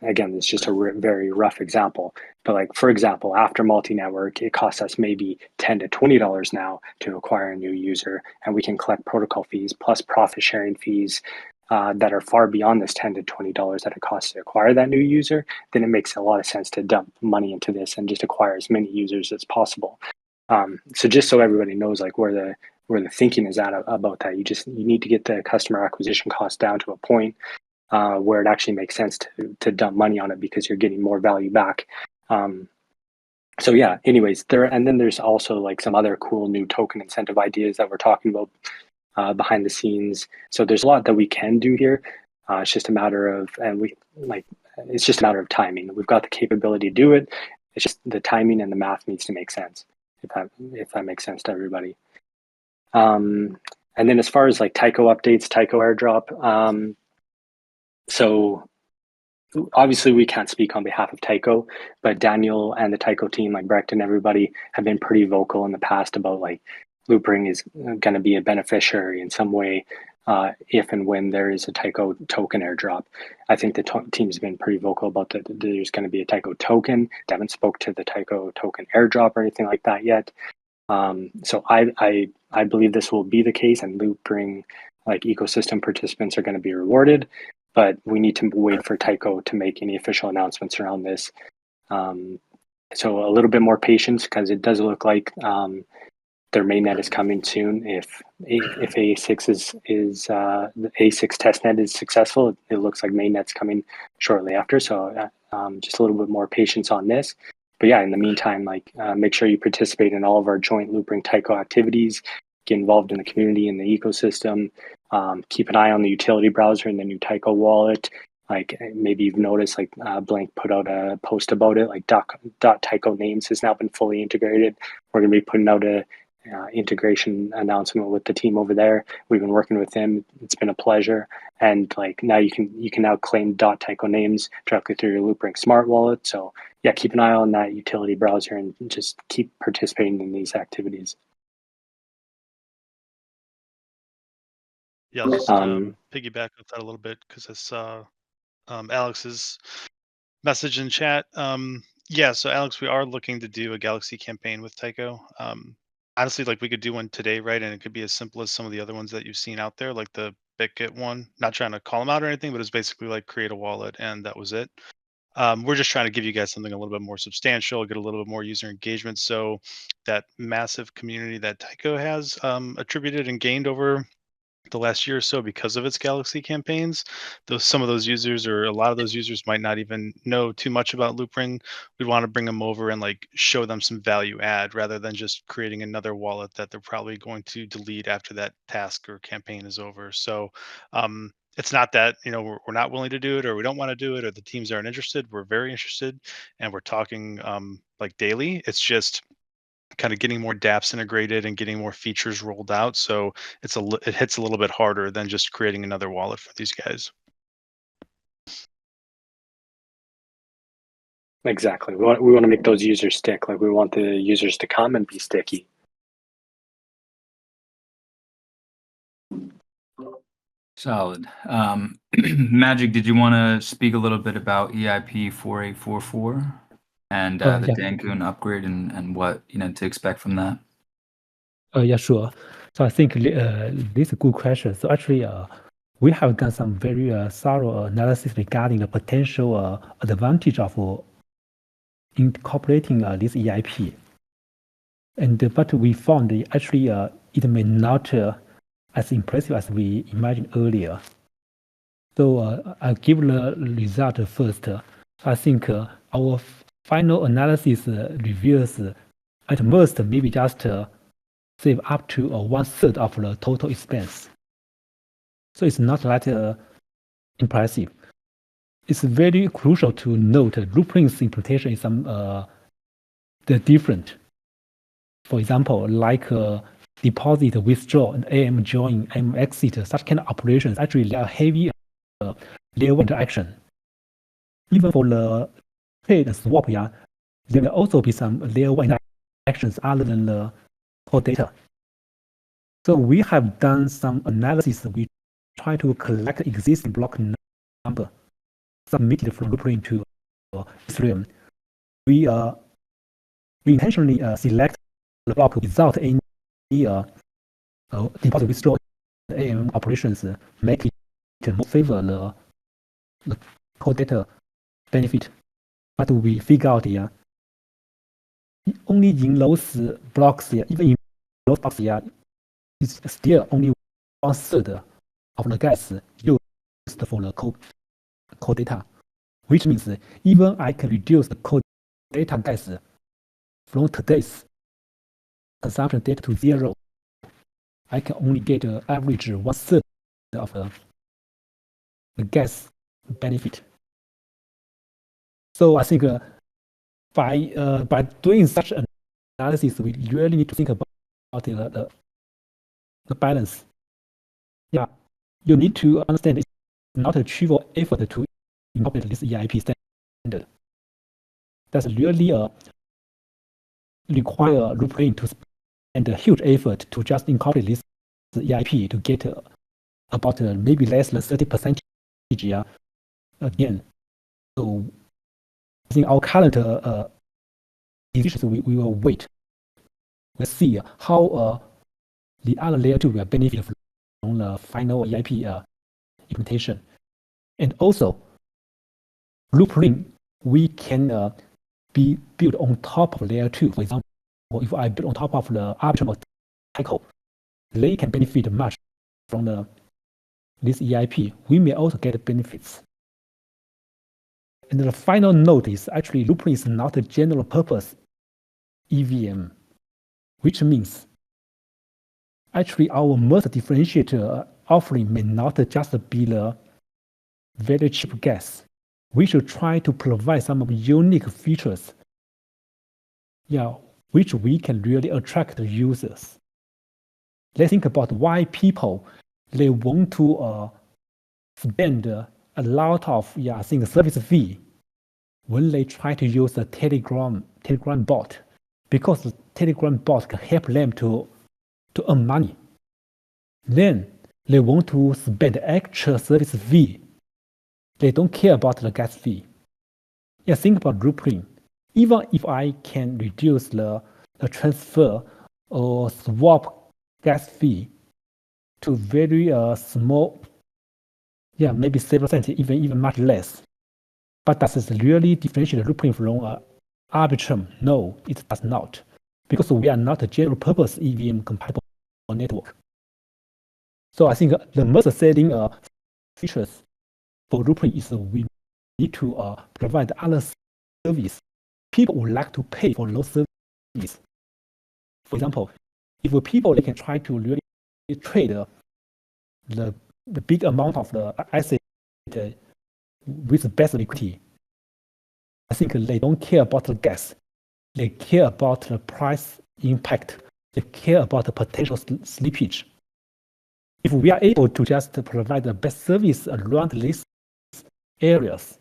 Again, it's just a very rough example. But like, for example, after multi-network, it costs us maybe $10 to $20 now to acquire a new user, and we can collect protocol fees plus profit sharing fees that are far beyond this $10 to $20 that it costs to acquire that new user. Then it makes a lot of sense to dump money into this and just acquire as many users as possible. So just so everybody knows like where the thinking is at about that, you need to get the customer acquisition cost down to a point where it actually makes sense to dump money on it because you're getting more value back. So yeah, anyways, there's also like some other cool new token incentive ideas that we're talking about behind the scenes. So there's a lot that we can do here. It's just a matter of timing. We've got the capability to do it. It's just the timing and the math needs to make sense, if that makes sense to everybody. And then as far as like Tyco updates, Tyco airdrop. So obviously we can't speak on behalf of Tyco, but Daniel and the Tyco team, like Brecht and everybody, have been pretty vocal in the past about like Loopring is going to be a beneficiary in some way if and when there is a Tyco token airdrop. I think the team's been pretty vocal about that there's going to be a Tyco token. They haven't spoke to the Tyco token airdrop or anything like that yet. So I believe this will be the case, and Loopring like ecosystem participants are going to be rewarded. but we need to wait for Tyco to make any official announcements around this. So a little bit more patience, because it does look like their mainnet is coming soon. If A6 is the A6 testnet is successful, it looks like mainnet's coming shortly after. So just a little bit more patience on this. But yeah, in the meantime, like make sure you participate in all of our joint Loopring Tyco activities. Get involved in the community and the ecosystem. Keep an eye on the utility browser and the new Tyco wallet. Like maybe you've noticed, like Blank put out a post about it. Like .tyco names has now been fully integrated. We're going to be putting out a integration announcement with the team over there. We've been working with them. It's been a pleasure. And like now you can now claim .tyco names directly through your Loopring smart wallet. So yeah, keep an eye on that utility browser and just keep participating in these activities. Yeah, I'll just piggyback with that a little bit, because I saw Alex's message in chat. Yeah, so Alex, we are looking to do a Galaxy campaign with Tyco. Honestly, like we could do one today, right? And it could be as simple as some of the other ones that you've seen out there, like the BitGet one. Not trying to call them out or anything, but it's basically like create a wallet and that was it. We're just trying to give you guys something a little bit more substantial, get a little bit more user engagement. So that massive community that Tyco has attributed and gained over the last year or so because of its Galaxy campaigns, some of those users, or a lot of those users, might not even know too much about Loopring. We want to bring them over and like show them some value add, rather than just creating another wallet that they're probably going to delete after that task or campaign is over. So it's not that we're not willing to do it, or we don't want to do it, or the teams aren't interested. We're very interested, and we're talking like daily. It's just kind of getting more dApps integrated and getting more features rolled out. So it hits a little bit harder than just creating another wallet for these guys. Exactly. We want to make those users stick. Like we want the users to come and be sticky. Solid. Magic, did you want to speak a little bit about EIP 4844 and the Yeah. Dankun upgrade and what to expect from that? Yeah, sure. So I think this is a good question. So actually, we have done some very thorough analysis regarding the potential advantage of incorporating this EIP. But we found that actually it may not as impressive as we imagined earlier. So I'll give the result first. I think our final analysis reveals at most maybe just save up to 1/3 of the total expense. So it's not that impressive. It's very crucial to note Loopring's implementation is some different. For example, like deposit, withdraw, and AM join, AM exit, such kind of operations, actually they are heavy layer 1 interaction. Even for the trade and swap, there will also be some layer 1 interactions other than the core data. So we have done some analysis. We try to collect existing block number submitted from Loopring to Ethereum. We intentionally select the block without any deposit withdrawal AM operations, make it more favor the core data benefit. But we figure out only in those blocks, even in those blocks, it's still only 1/3 of the gas used for the core data, which means even I can reduce the core data gas from today's consumption data to 0, I can only get an average 1/3 of the gas benefit. So I think by doing such an analysis, we really need to think about the balance. Yeah, you need to understand it's not a trivial effort to incorporate this EIP standard. That's really require Loopring to spend a huge effort to just incorporate this EIP to get about maybe less than 30% again. So I think our current decisions, we will wait. Let's see how the other layer 2 will benefit from the final EIP implementation. And also, Loopring, we can be built on top of layer 2. For example, if I build on top of the Arbitrum or Tycho, they can benefit much from this EIP. We may also get benefits. And the final note is actually Loopring is not a general purpose EVM, which means actually our most differentiator offering may not just be the very cheap gas. We should try to provide some unique features, which we can really attract users. Let's think about why people they want to spend a lot of service fee when they try to use the Telegram bot, because the Telegram bot can help them to earn money. Then they want to spend extra service fee. They don't care about the gas fee. Think about Loopring. Even if I can reduce the transfer or swap gas fee to very small, maybe several cents, even much less. But does it really differentiate Loopring from Arbitrum? No, it does not, because we are not a general purpose EVM compatible network. So I think the most selling features for Loopring is we need to provide other service. People would like to pay for those services. For example, if people they can try to really trade the big amount of the asset with the best liquidity, I think they don't care about the gas. They care about the price impact. They care about the potential slippage. If we are able to just provide the best service around these areas,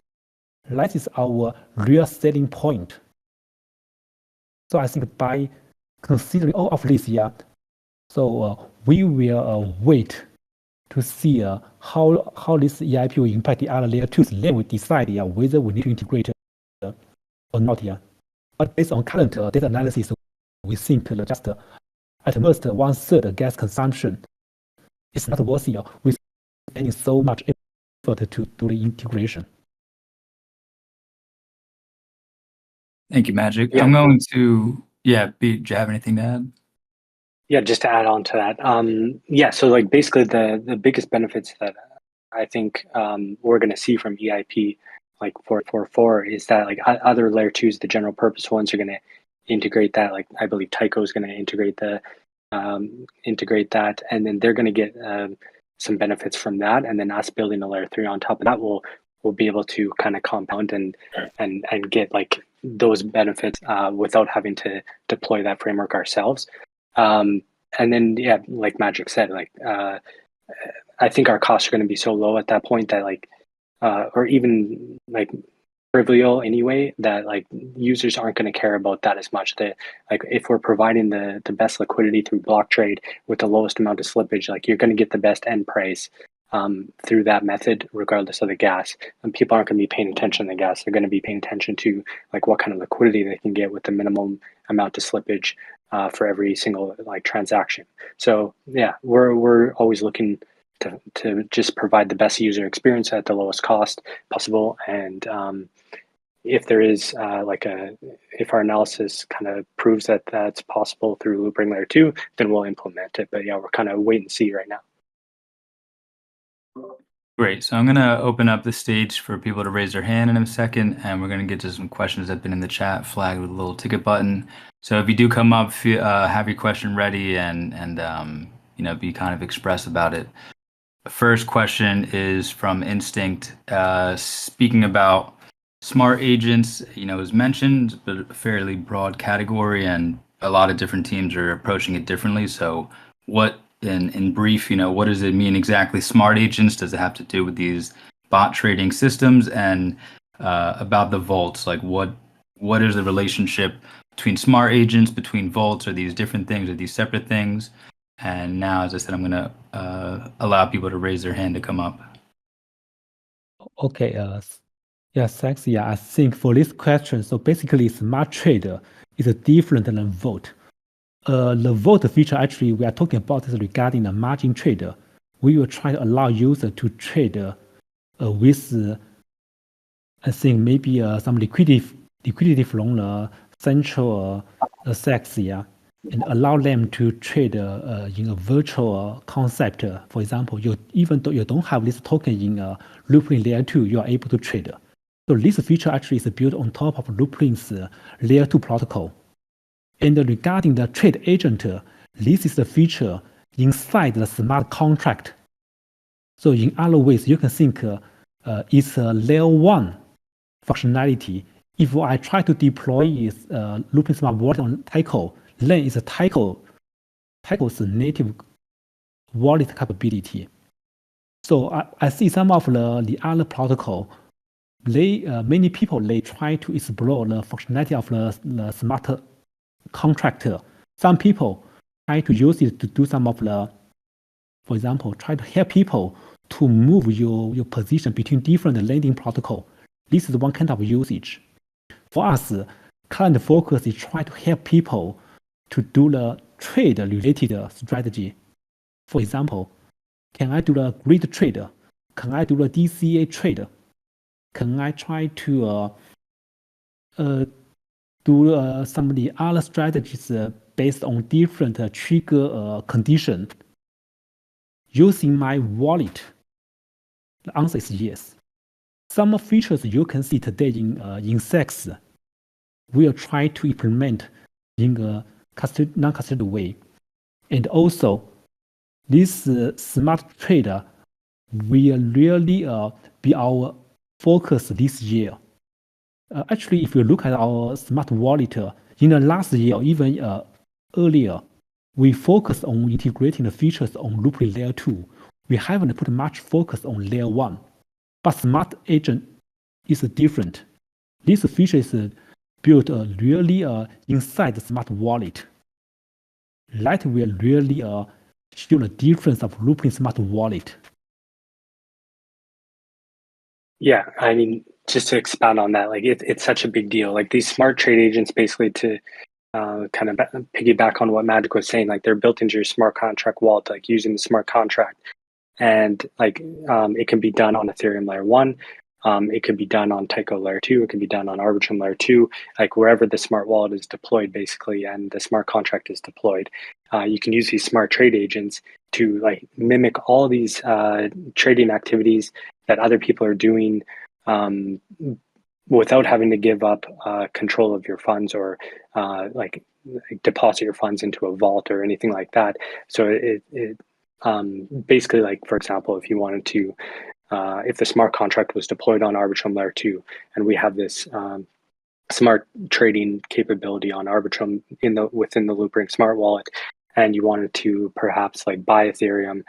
that is our real selling point. So I think by considering all of this, so we will wait to see how this EIP will impact the other layer 2s. Then we decide whether we need to integrate or not. But based on current data analysis, we think just at most 1/3 gas consumption is not worth with spending so much effort to do the integration. Thank you, Magic. I'm going to, do you have anything to add? Yeah, just to add on to that. So like basically the biggest benefits that I think we're going to see from EIP like 4.4 is that like other layer 2s, the general purpose ones, are going to integrate that. Like I believe Tycho is going to integrate that, and then they're going to get some benefits from that. And then us building a layer 3 on top of that will be able to kind of compound and get like those benefits without having to deploy that framework ourselves. And then like Magic said, like I think our costs are going to be so low at that point that like or even like trivial anyway, that like users aren't going to care about that as much. That like if we're providing the best liquidity through block trade with the lowest amount of slippage, like you're going to get the best end price through that method regardless of the gas. And people aren't going to be paying attention to the gas. They're going to be paying attention to like what kind of liquidity they can get with the minimum amount of slippage for every single like transaction. So we're always looking to just provide the best user experience at the lowest cost possible. And if there is if our analysis kind of proves that that's possible through Loopring layer 2, then we'll implement it. But we're kind of wait and see right now. Great. So I'm going to open up the stage for people to raise their hand in a second, and we're going to get to some questions that have been in the chat flagged with a little ticket button. So if you do come up, have your question ready and be kind of express about it. The first question is from Instinct, speaking about smart agents. It was mentioned, but a fairly broad category, and a lot of different teams are approaching it differently. So what, in brief, what does it mean exactly, smart agents? Does it have to do with these bot trading systems? And about the vaults, like what is the relationship between smart agents, between vaults? Are these different things? Are these separate things? And now, as I said, I'm going to allow people to raise their hand to come up. Okay. Thanks. I think for this question, so basically, smart trader is different than vault. The vault feature, actually, we are talking about this regarding the margin trader. We will try to allow users to trade with I think maybe some liquidity from the central SEX, and allow them to trade in a virtual concept. For example, even though you don't have this token in Loopring Layer 2, you are able to trade. So this feature actually is built on top of Loopring's Layer 2 protocol. And regarding the trade agent, this is the feature inside the smart contract. So in other ways, you can think it's a Layer 1 functionality. If I try to deploy Loopring Smart Wallet on Tyco, then it's a Tyco's native wallet capability. So I see some of the other protocol, many people try to explore the functionality of the smart contract. Some people try to use it to do some of for example, try to help people to move your position between different lending protocol. This is one kind of usage. For us, current focus is try to help people to do the trade-related strategy. For example, can I do the grid trade? Can I do the DCA trade? Can I try to do some of the other strategies based on different trigger condition using my wallet? The answer is yes. Some features you can see today in SEX we'll try to implement in a non-custodial way. And also, this smart trade will really be our focus this year. Actually, if you look at our smart wallet, in the last year, even earlier, we focused on integrating the features on Loopring Layer 2. We haven't put much focus on Layer 1. But Smart Agent is different. This feature is built really inside the smart wallet. That will really show the difference of Loopring Smart Wallet. Yeah, I mean, just to expand on that, like it's such a big deal. Like these smart trade agents, basically to kind of piggyback on what Magic was saying, like they're built into your smart contract wallet, like using the smart contract, and like it can be done on Ethereum Layer 1. It could be done on Tyco Layer 2. It can be done on Arbitrum Layer 2, like wherever the smart wallet is deployed, basically, and the smart contract is deployed. You can use these smart trade agents to like mimic all these trading activities that other people are doing without having to give up control of your funds or like deposit your funds into a vault or anything like that. So it basically, like, for example, if you wanted to, if the smart contract was deployed on Arbitrum Layer 2 and we have this smart trading capability on Arbitrum within the Loopring smart wallet, and you wanted to perhaps like buy Ethereum,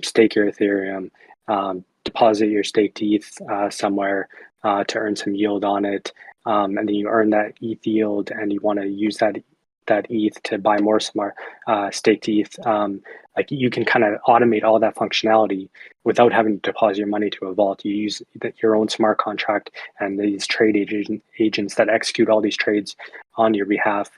stake your Ethereum, deposit your staked ETH somewhere to earn some yield on it, and then you earn that ETH yield and you want to use that ETH to buy more smart staked ETH, like you can kind of automate all that functionality without having to deposit your money to a vault. You use your own smart contract and these trade agents that execute all these trades on your behalf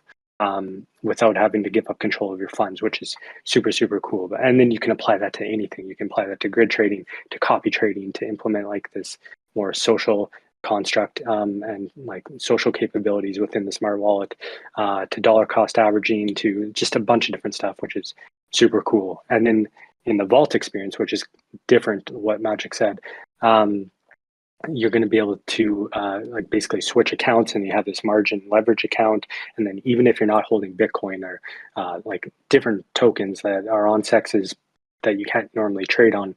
without having to give up control of your funds, which is super, super cool. And then you can apply that to anything. You can apply that to grid trading, to copy trading, to implement like this more social construct and like social capabilities within the smart wallet, to dollar cost averaging, to just a bunch of different stuff, which is super cool. And then in the vault experience, which is different to what Magic said, you're going to be able to like basically switch accounts, and you have this margin leverage account. And then even if you're not holding Bitcoin or like different tokens that are on sexes that you can't normally trade on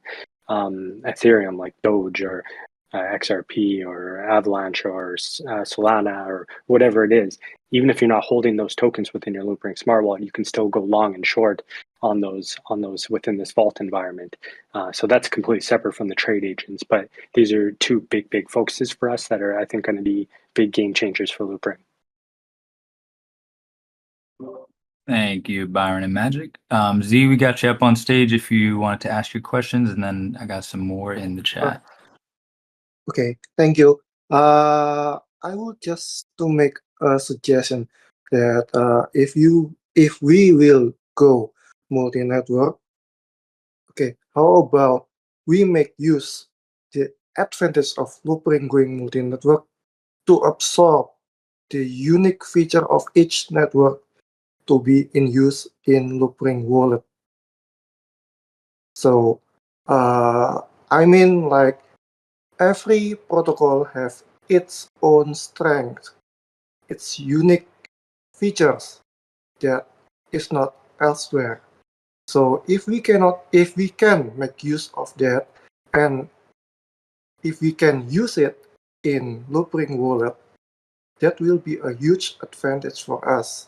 Ethereum, like Doge or XRP or Avalanche or Solana or whatever it is, even if you're not holding those tokens within your Loopring smart wallet, you can still go long and short on those within this vault environment. So that's completely separate from the trade agents. But these are two big focuses for us that are, I think, going to be big game changers for Loopring. Thank you, Byron and Magic. Z, we got you up on stage if you wanted to ask your questions, and then I got some more in the chat. Okay, thank you. I would just to make a suggestion that if we will go multi-network, okay, how about we make use advantage of Loopring going multi-network to absorb the unique feature of each network to be in use in Loopring wallet. So, I mean, like every protocol has its own strength, its unique features that is not elsewhere. So if we can make use of that, and if we can use it in Loopring wallet, that will be a huge advantage for us.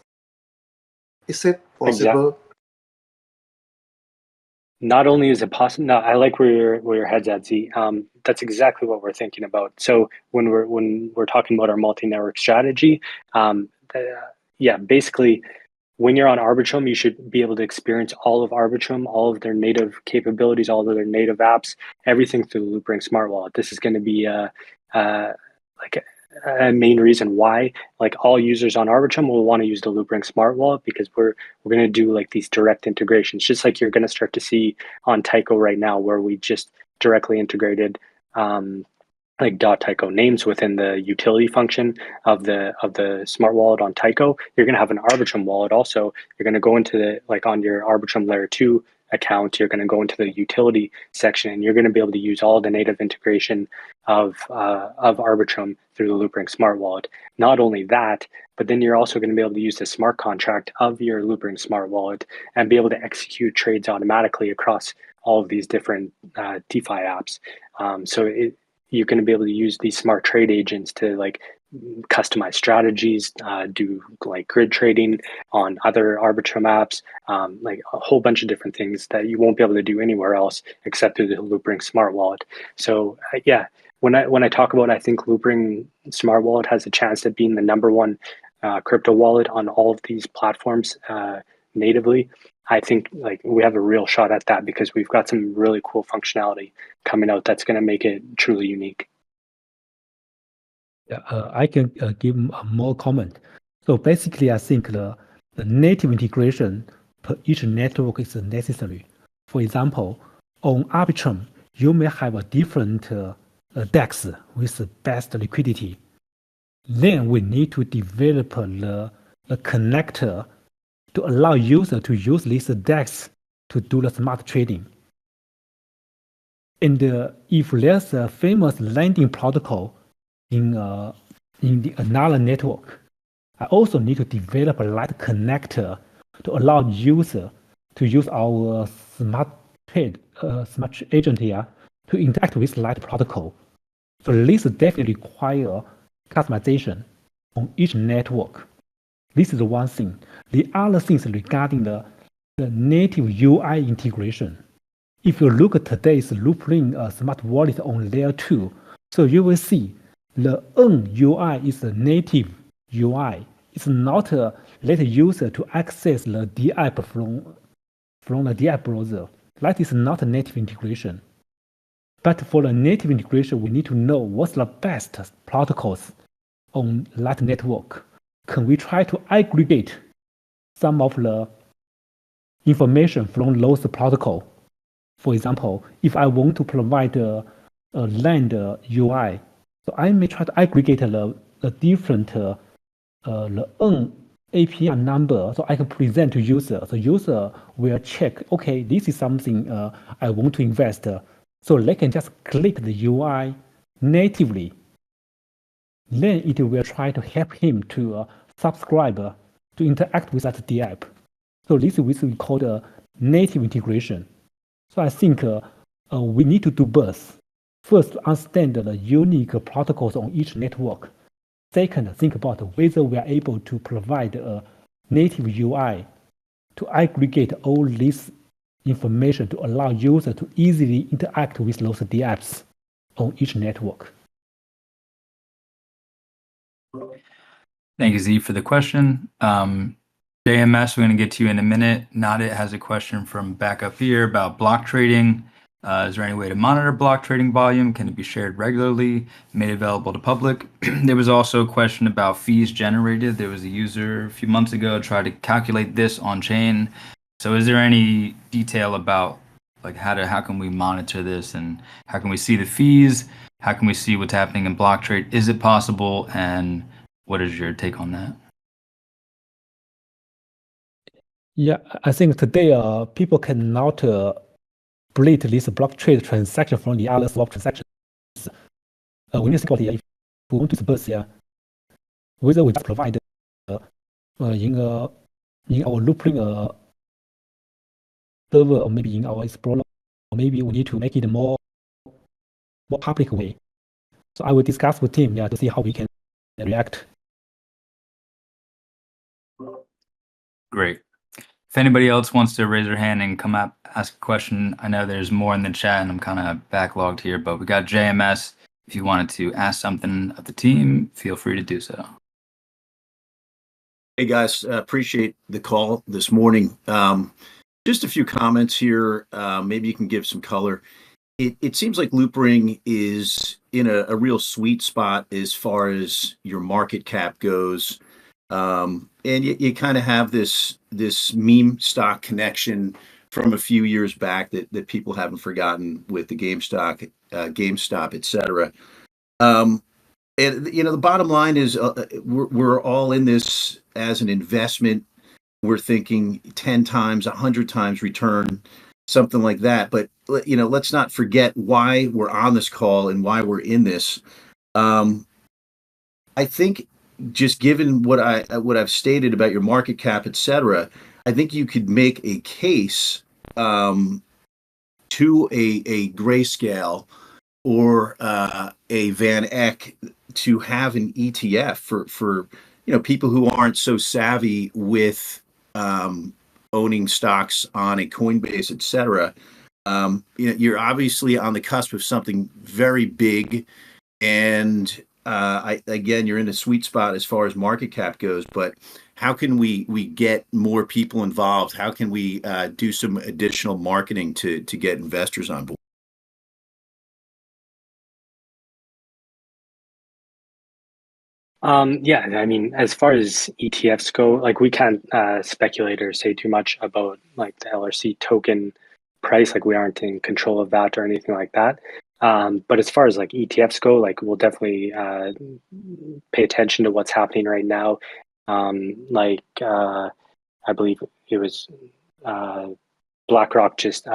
Is it possible? Not only is it possible, no, I like where your head's at, Z. That's exactly what we're thinking about. So when we're talking about our multi-network strategy, basically, when you're on Arbitrum, you should be able to experience all of Arbitrum, all of their native capabilities, all of their native apps, everything through the Loopring Smart Wallet. This is going to be like a main reason why like all users on Arbitrum will want to use the Loopring Smart Wallet, because we're going to do like these direct integrations, just like you're going to start to see on Tyco right now, where we just directly integrated like .Tyco names within the utility function of the smart wallet on Tyco. You're going to have an Arbitrum wallet also. You're going to go into the, like on your Arbitrum Layer 2 account, you're going to go into the utility section, and you're going to be able to use all the native integration of Arbitrum through the Loopring Smart Wallet. Not only that, but then you're also going to be able to use the smart contract of your Loopring Smart Wallet and be able to execute trades automatically across all of these different DeFi apps. You're going to be able to use these smart trade agents to like customize strategies, do like grid trading on other Arbitrum apps, like a whole bunch of different things that you won't be able to do anywhere else except through the Loopring Smart Wallet. So when I talk about, I think Loopring Smart Wallet has a chance at being the #1 crypto wallet on all of these platforms natively. I think like we have a real shot at that because we've got some really cool functionality coming out that's going to make it truly unique. Yeah, I can give more comment. So basically, I think the native integration per each network is necessary. For example, on Arbitrum, you may have a different DEX with the best liquidity. Then we need to develop the connector to allow users to use this DEX to do the smart trading. And if there's a famous lending protocol in another network, I also need to develop a light connector to allow user to use our smart agent here to interact with light protocol. So this definitely require customization on each network. This is one thing. The other thing is regarding the native UI integration. If you look at today's Loopring smart wallet on Layer 2, so you will see the UI is a native UI. It's not let the user to access the DApp from the DApp browser. That is not a native integration. But for the native integration, we need to know what's the best protocols on that network. Can we try to aggregate some of the information from those protocols? For example, if I want to provide a land UI, so I may try to aggregate the different the API number, so I can present to user. So user will check, okay, this is something I want to invest. So they can just click the UI natively. Then it will try to help him to subscribe to interact with that DApp. So this is what we call the native integration. So I think we need to do both. First, understand the unique protocols on each network. Second, think about whether we are able to provide a native UI to aggregate all this information to allow users to easily interact with those DApps on each network. Thank you, Z, for the question. JMS, we're going to get to you in a minute. Nadit has a question from back up here about block trading. Is there any way to monitor block trading volume? Can it be shared regularly, made available to public? There was also a question about fees generated. There was a user a few months ago tried to calculate this on chain. So is there any detail about like how can we monitor this and how can we see the fees? How can we see what's happening in block trade? Is it possible? And what is your take on that? Yeah, I think today people cannot split this block trade transaction from the other swap transactions. When you think about it, if we want to suppose whether we just provide in our Loopring server or maybe in our Explorer, or maybe we need to make it more public way. So I will discuss with team to see how we can react. Great. If anybody else wants to raise their hand and come up, ask a question, I know there's more in the chat and I'm kind of backlogged here, but we got JMS. If you wanted to ask something of the team, feel free to do so. Hey guys, appreciate the call this morning. Just a few comments here. Maybe you can give some color. It seems like Loopring is in a real sweet spot as far as your market cap goes. And you kind of have this meme stock connection from a few years back that people haven't forgotten with the GameStop, et cetera. And the bottom line is we're all in this as an investment. We're thinking 10 times, 100 times return, something like that. But let's not forget why we're on this call and why we're in this. I think just given what I've stated about your market cap, et cetera, I think you could make a case to a Grayscale or a Van Eck to have an ETF for people who aren't so savvy with owning stocks on a Coinbase, et cetera. You're obviously on the cusp of something very big, and again, you're in a sweet spot as far as market cap goes. But how can we get more people involved? How can we do some additional marketing to get investors on board? Yeah, I mean, as far as ETFs go, like we can't speculate or say too much about like the LRC token price. Like we aren't in control of that or anything like that. But as far as like ETFs go, like we'll definitely pay attention to what's happening right now. I believe it was BlackRock just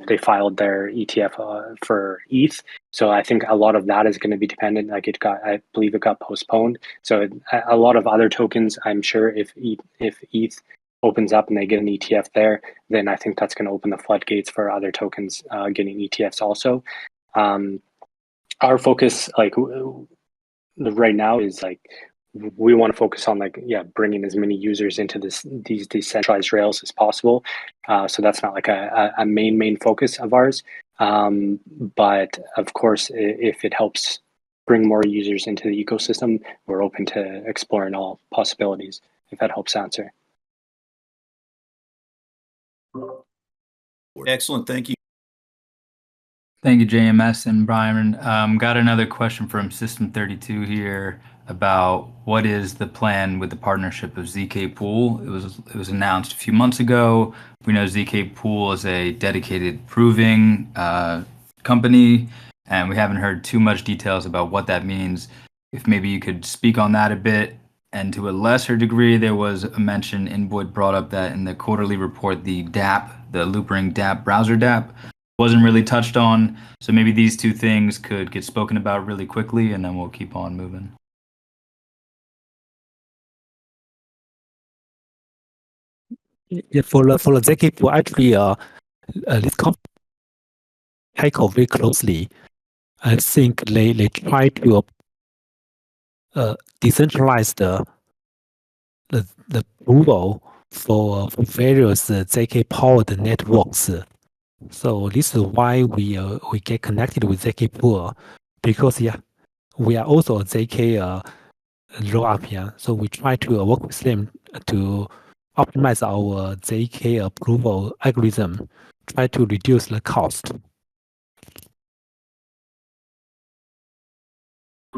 they filed their ETF for ETH. So I think a lot of that is going to be dependent. Like I believe it got postponed. So a lot of other tokens, I'm sure if ETH opens up and they get an ETF there, then I think that's going to open the floodgates for other tokens getting ETFs also. Our focus, like right now, is like we want to focus on bringing as many users into these decentralized rails as possible. So that's not like a main focus of ours. But of course, if it helps bring more users into the ecosystem, we're open to exploring all possibilities, if that helps answer. Excellent. Thank you. Thank you, JMS and Brian. Got another question from System 32 here about what is the plan with the partnership of ZK Pool. It was announced a few months ago. We know ZK Pool is a dedicated proving company, and we haven't heard too much details about what that means. If maybe you could speak on that a bit. And to a lesser degree, there was a mention, Invoid brought up that in the quarterly report, the DApp, the Loopring DApp, browser DApp, wasn't really touched on. So maybe these two things could get spoken about really quickly, and then we'll keep on moving. Yeah, for the ZK Pool, actually, this company tackle very closely. I think they try to decentralize the approval for various ZK powered networks. So this is why we get connected with ZK Pool, because we are also a ZK roll up here. So we try to work with them to optimize our ZK approval algorithm, try to reduce the cost.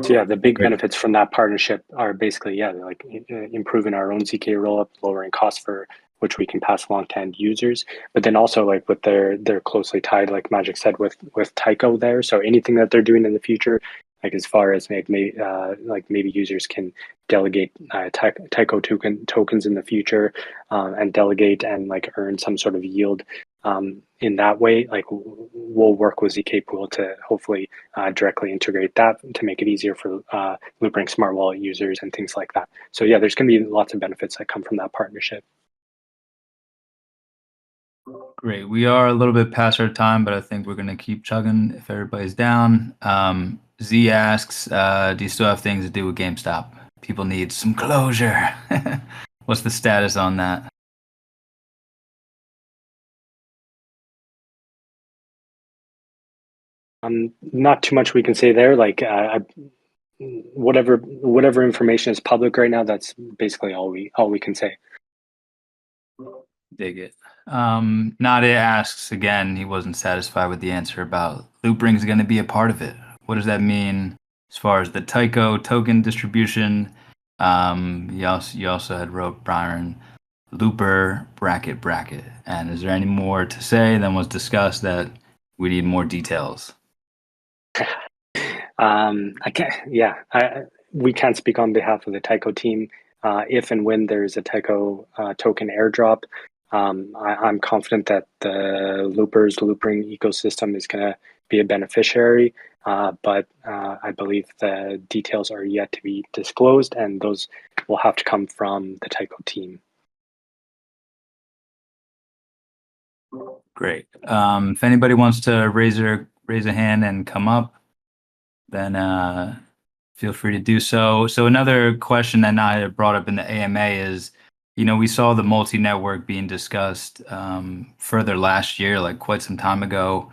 So yeah, the big benefits from that partnership are basically like improving our own ZK rollup, lowering costs for which we can pass along to end users. But then also like with they're closely tied, like Magic said, with Tyco there. So anything that they're doing in the future, like as far as maybe users can delegate Tyco tokens in the future, and delegate and like earn some sort of yield in that way, like we'll work with ZK Pool to hopefully directly integrate that to make it easier for Loopring Smart Wallet users and things like that. So yeah, there's going to be lots of benefits that come from that partnership. Great. We are a little bit past our time, but I think we're going to keep chugging if everybody's down. Z asks, do you still have things to do with GameStop? People need some closure. What's the status on that? Not too much we can say there. Like whatever information is public right now, that's basically all we can say. Dig it. Nadia asks again, he wasn't satisfied with the answer about Loopring is going to be a part of it. What does that mean as far as the Tyco token distribution? You also had wrote Byron Looper bracket. And is there any more to say than was discussed that we need more details? We can't speak on behalf of the Tyco team. If and when there's a Tyco token airdrop, I'm confident that the Loopring ecosystem is going to be a beneficiary, but I believe the details are yet to be disclosed, and those will have to come from the Tyco team. Great. If anybody wants to raise a hand and come up, then feel free to do so. So another question that Naya brought up in the AMA is, we saw the multi-network being discussed further last year, like quite some time ago,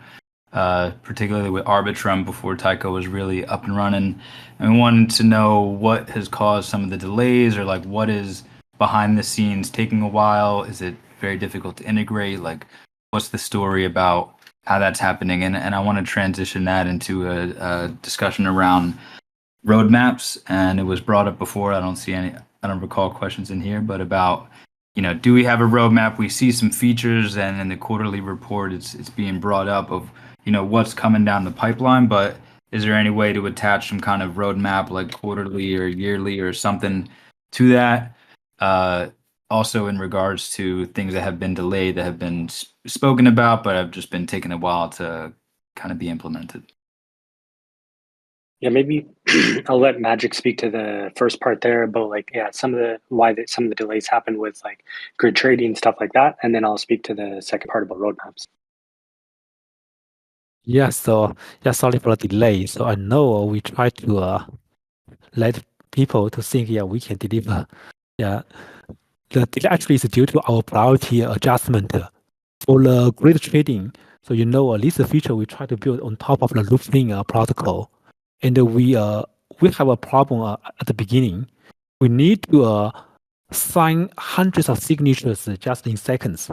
particularly with Arbitrum before Tyco was really up and running. And we wanted to know what has caused some of the delays, or like what is behind the scenes taking a while. Is it very difficult to integrate? Like, what's the story about how that's happening? And I want to transition that into a discussion around roadmaps. And it was brought up before. I don't recall questions in here, but about, do we have a roadmap? We see some features, and in the quarterly report, it's being brought up of, what's coming down the pipeline, but is there any way to attach some kind of roadmap, like quarterly or yearly or something to that? Also in regards to things that have been delayed, that have been spoken about, but have just been taking a while to kind of be implemented. Yeah, maybe I'll let Magic speak to the first part there about some of the delays happen with like grid trading and stuff like that, and then I'll speak to the second part about roadmaps. Yeah, so sorry for the delay. So I know we try to let people to think, we can deliver. Yeah, the delay actually is due to our priority adjustment for the grid trading. So this feature we try to build on top of the Loopring protocol. And we have a problem at the beginning. We need to sign hundreds of signatures just in seconds.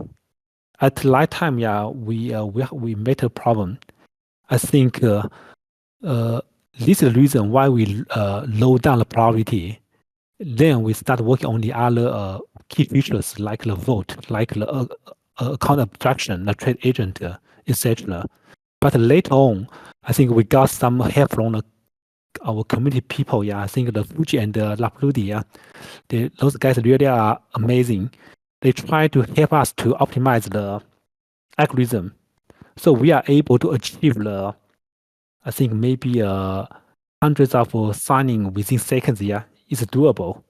At the right time, we met a problem. I think this is the reason why we low down the priority. Then we start working on the other key features like the vote, like the account abstraction, the trade agent, etc. But later on, I think we got some help from our community people. I think the Fuji and the Lapludi, those guys really are amazing. They try to help us to optimize the algorithm, so we are able to achieve I think maybe hundreds of signing within seconds. Is doable.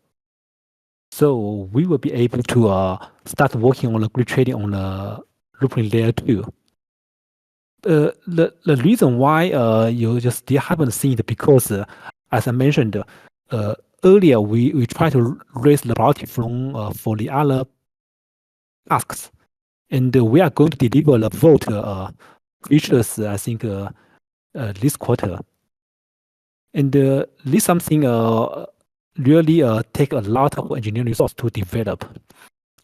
So we will be able to start working on the grid trading on the Loopring layer 2. The reason why you just still haven't seen it, because as I mentioned earlier, we try to raise the priority from for the other tasks, and we are going to deliver the vote features, I think this quarter. And this something really take a lot of engineering resource to develop.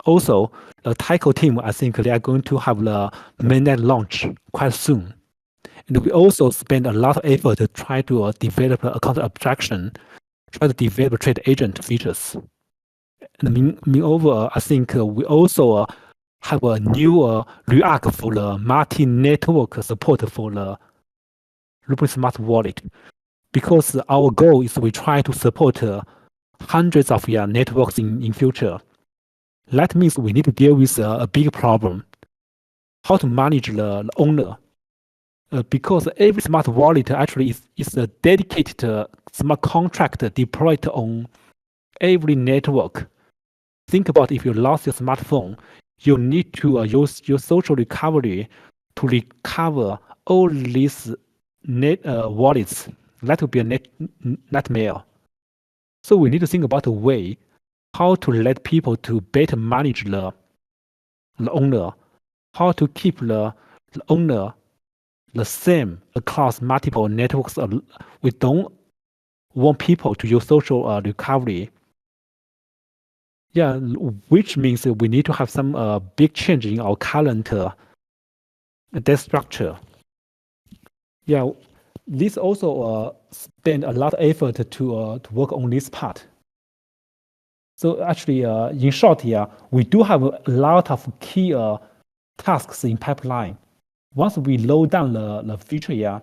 Also, the Tyco team, I think they are going to have the mainnet launch quite soon. And we also spend a lot of effort to try to develop account abstraction, try to develop trade agent features. And moreover, I think we also have a new React for the multi-network support for the Loopring Smart Wallet. Because our goal is we try to support hundreds of networks in future. That means we need to deal with a big problem: how to manage the owner. Because every smart wallet actually is a dedicated smart contract deployed on every network. Think about if you lost your smartphone, you need to use your social recovery to recover all these wallets. That would be a nightmare. So we need to think about a way how to let people to better manage the owner, how to keep the owner the same across multiple networks. We don't want people to use social recovery. Yeah, which means that we need to have some big change in our current debt structure. Yeah, this also spend a lot of effort to work on this part. So actually, in short, we do have a lot of key tasks in pipeline. Once we load down the feature,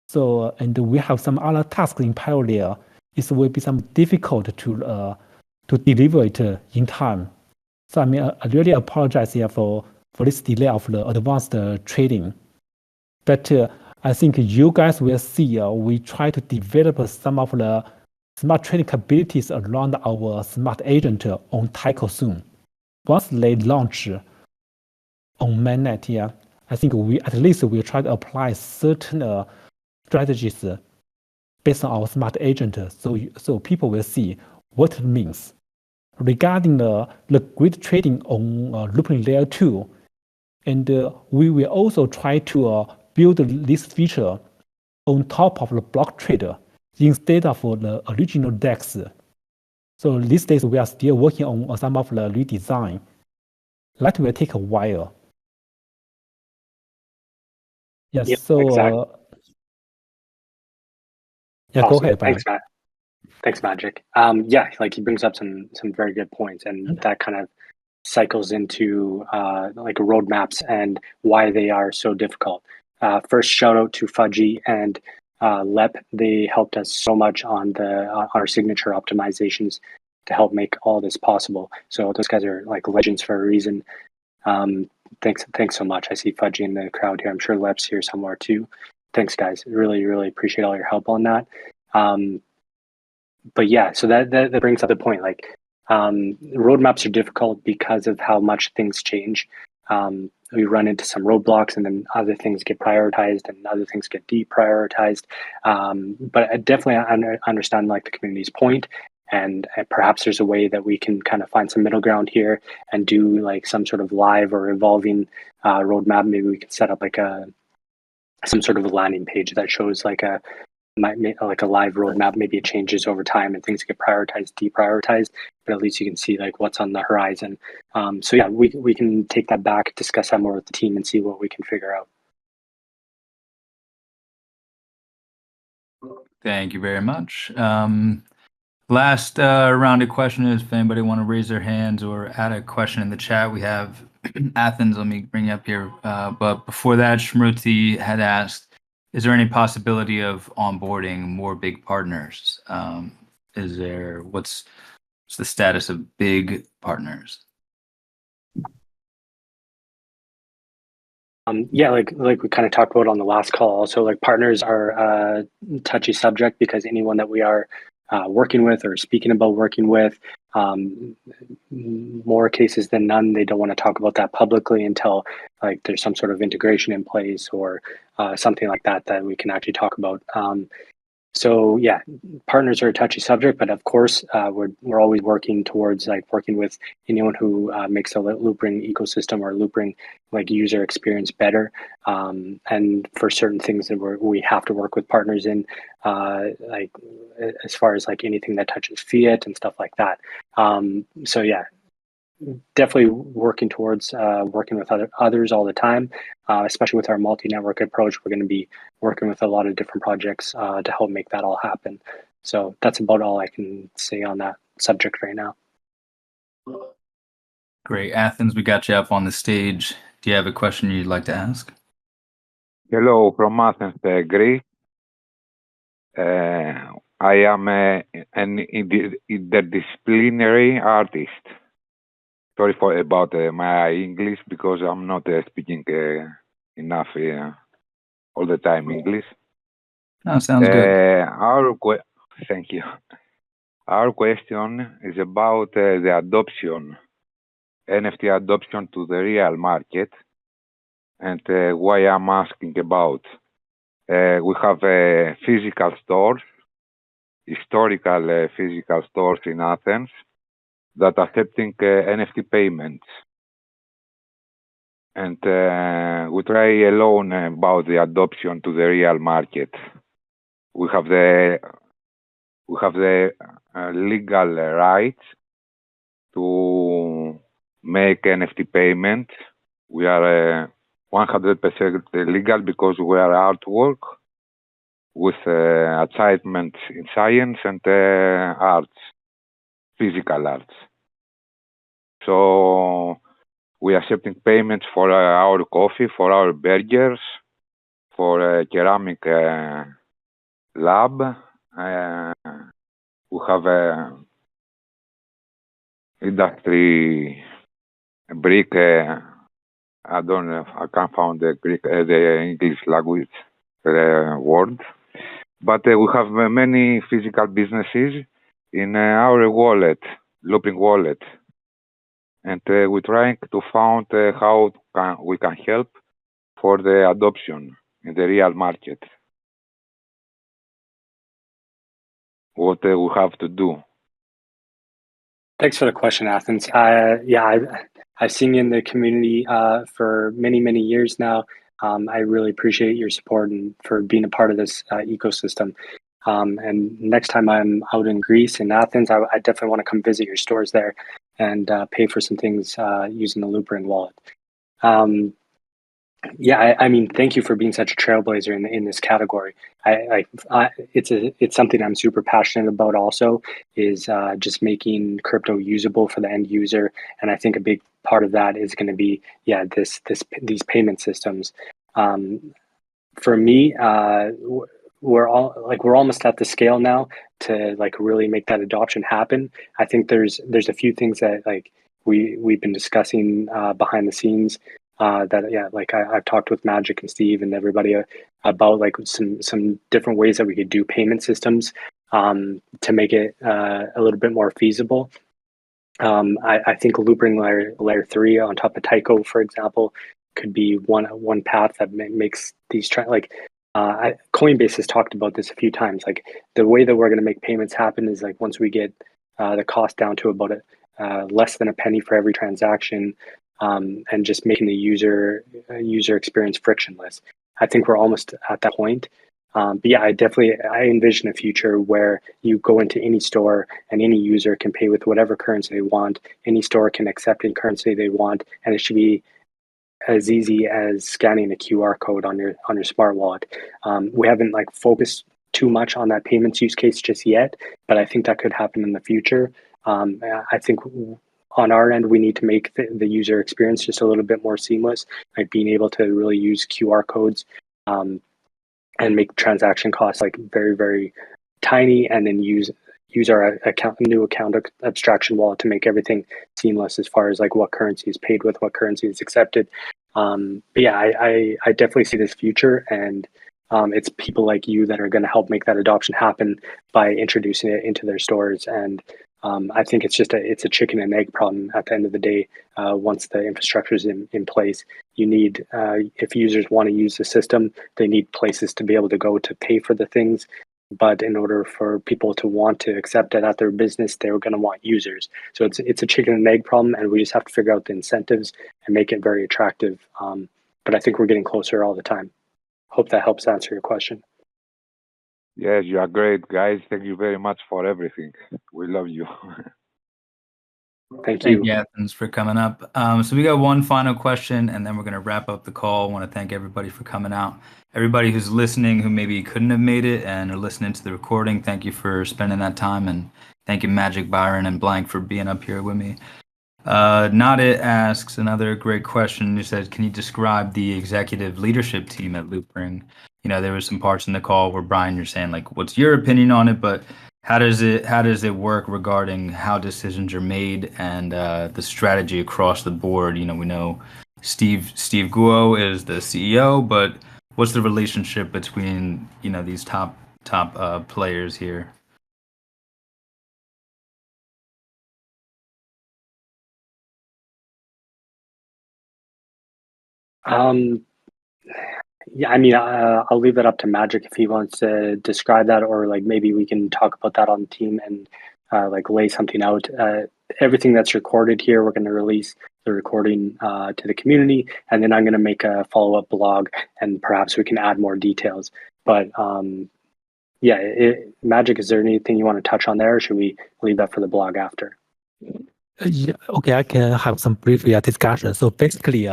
so and we have some other tasks in parallel, it will be some difficult to deliver it in time. So I mean, I really apologize for this delay of the advanced trading. But I think you guys will see we try to develop some of the smart trading capabilities around our smart agent on Tyco soon. Once they launch on mainnet, I think we at least will try to apply certain strategies based on our smart agent, so people will see what it means. Regarding the grid trading on Loopring Layer 2, and we will also try to build this feature on top of the block trader instead of the original DEX. So these days we are still working on some of the redesign. That will take a while. Yes. Yep, so exactly. yeah, Awesome. Go ahead, Thanks, Matt. Thanks, Magic. Yeah, like he brings up some very good points, and that kind of cycles into like roadmaps and why they are so difficult. First, shout out to Fudgy and Lep. They helped us so much on our signature optimizations to help make all this possible. So those guys are like legends for a reason. Thanks so much. I see Fudgy in the crowd here. I'm sure Lep's here somewhere too. Thanks, guys. Really appreciate all your help on that. But yeah, so that brings up the point. Like roadmaps are difficult because of how much things change. We run into some roadblocks, and then other things get prioritized, and other things get deprioritized. But I definitely understand like the community's point, and perhaps there's a way that we can kind of find some middle ground here and do like some sort of live or evolving roadmap. Maybe we can set up like some sort of a landing page that shows like a live roadmap. Maybe it changes over time and things get prioritized, deprioritized, but at least you can see like what's on the horizon. So yeah, we can take that back, discuss that more with the team, and see what we can figure out. Thank you very much. Last round of questions. If anybody want to raise their hands or add a question in the chat, we have Athens. Let me bring you up here. But before that, Shmruti had asked, is there any possibility of onboarding more big partners? What's the status of big partners? Yeah, like we kind of talked about on the last call. Also, like partners are a touchy subject because anyone that we are working with or speaking about working with, more cases than none, they don't want to talk about that publicly until like there's some sort of integration in place or something like that we can actually talk about. So yeah, partners are a touchy subject, but of course we're always working towards like working with anyone who makes the Loopring ecosystem or Loopring like user experience better. And for certain things that we have to work with partners in, like as far as like anything that touches fiat and stuff like that. So yeah, definitely working towards working with others all the time, especially with our multi-network approach. We're going to be working with a lot of different projects to help make that all happen. So that's about all I can say on that subject right now. Great. Athens, we got you up on the stage. Do you have a question you'd like to ask? Hello from Athens, Greece. I am an interdisciplinary artist. Sorry about my English because I'm not speaking enough all the time English. No, sounds good. Thank you. Our question is about the adoption, NFT adoption to the real market, and why I'm asking about. We have physical stores, historical physical stores in Athens that are accepting NFT payments. And we try alone about the adoption to the real market. We have the legal rights to make NFT payment. We are 100% legal because we are artwork with achievements in science and arts, physical arts. So we are accepting payments for our coffee, for our burgers, for ceramic lab. We have industry brick. I don't know. I can't find the Greek, the English language word. But we have many physical businesses in our wallet, Loopring wallet, and we're trying to find how we can help for the adoption in the real market. What we have to do. Thanks for the question, Athens. I've seen you in the community for many, many years now. I really appreciate your support and for being a part of this ecosystem. And next time I'm out in Greece, in Athens, I definitely want to come visit your stores there and pay for some things using the Loopring wallet. I mean, thank you for being such a trailblazer in this category. It's something I'm super passionate about. Also, is just making crypto usable for the end user, and I think a big part of that is going to be these payment systems. For me, we're almost at the scale now to really make that adoption happen. I think there's a few things that we've been discussing behind the scenes. I've talked with Magic and Steve and everybody about some different ways that we could do payment systems to make it a little bit more feasible. I think Loopring layer 3 on top of Tyco, for example, could be one path that makes these Coinbase has talked about this a few times. The way that we're going to make payments happen is once we get the cost down to about less than a penny for every transaction. And just making the user experience frictionless. I think we're almost at that point. I envision a future where you go into any store and any user can pay with whatever currency they want. Any store can accept any currency they want, and it should be as easy as scanning a QR code on your smart wallet. We haven't focused too much on that payments use case just yet, but I think that could happen in the future. I think on our end, we need to make the user experience just a little bit more seamless, being able to really use QR codes and make transaction costs very, very tiny, and then use our new account abstraction wallet to make everything seamless as far as what currency is paid with, what currency is accepted. I definitely see this future, and it's people like you that are going to help make that adoption happen by introducing it into their stores. And I think it's a chicken and egg problem at the end of the day. Once the infrastructure is in place, you need, if users want to use the system, they need places to be able to go to pay for the things. But in order for people to want to accept it at their business, they're going to want users. So it's a chicken and egg problem, and we just have to figure out the incentives and make it very attractive. But I think we're getting closer all the time. Hope that helps answer your question. Yes, you are great, guys. Thank you very much for everything. We love you. Thank you. Thank you, Athens, for coming up. So we got one final question, and then we're going to wrap up the call. I want to thank everybody for coming out. Everybody who's listening who maybe couldn't have made it and are listening to the recording, thank you for spending that time. And thank you, Magic, Byron, and Blank for being up here with me. Nadit asks another great question. He says, can you describe the executive leadership team at Loopring? There was some parts in the call where Brian, you're saying like, what's your opinion on it? But how does it work regarding how decisions are made and the strategy across the board? We know Steve Guo is the CEO, but what's the relationship between these top players here? Yeah, I mean, I'll leave it up to Magic if he wants to describe that, or like maybe we can talk about that on the team and like lay something out. Everything that's recorded here, we're going to release the recording to the community, and then I'm going to make a follow-up blog, and perhaps we can add more details. But yeah, Magic, is there anything you want to touch on there, or should we leave that for the blog after? Yeah, okay, I can have some brief discussion. So basically,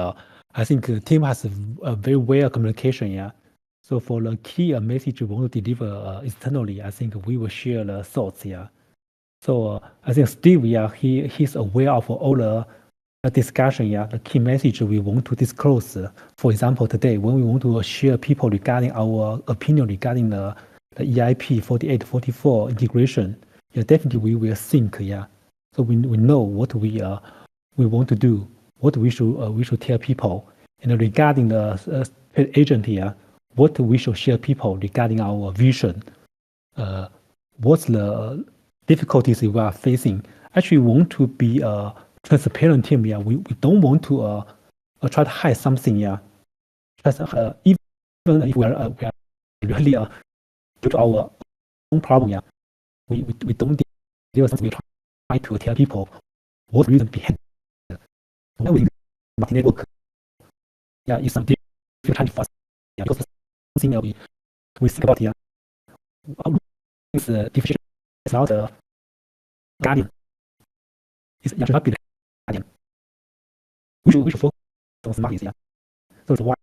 I think the team has a very well communication. Yeah. So for the key message we want to deliver externally, I think we will share the thoughts. Yeah. So I think Steve, yeah, he's aware of all the discussion. Yeah, the key message we want to disclose. For example, today when we want to share people regarding our opinion regarding the EIP 4844 integration, yeah, definitely we will think. Yeah. So we know what we want to do, what we should tell people, and regarding the agent here, what we should share people regarding our vision. What's the difficulties we are facing? Actually, we want to be a transparent team. Yeah, we don't want to try to hide something. Yeah, just even if we are really due to our own problem. Yeah, we don't deal with something. We try to tell people what reason behind it. When we network, yeah, it's some different kind of us. Yeah, because something we think about here. Is differentiation is not a guardian. It's should not be the guardian. We should focus on markets. Yeah, so that's why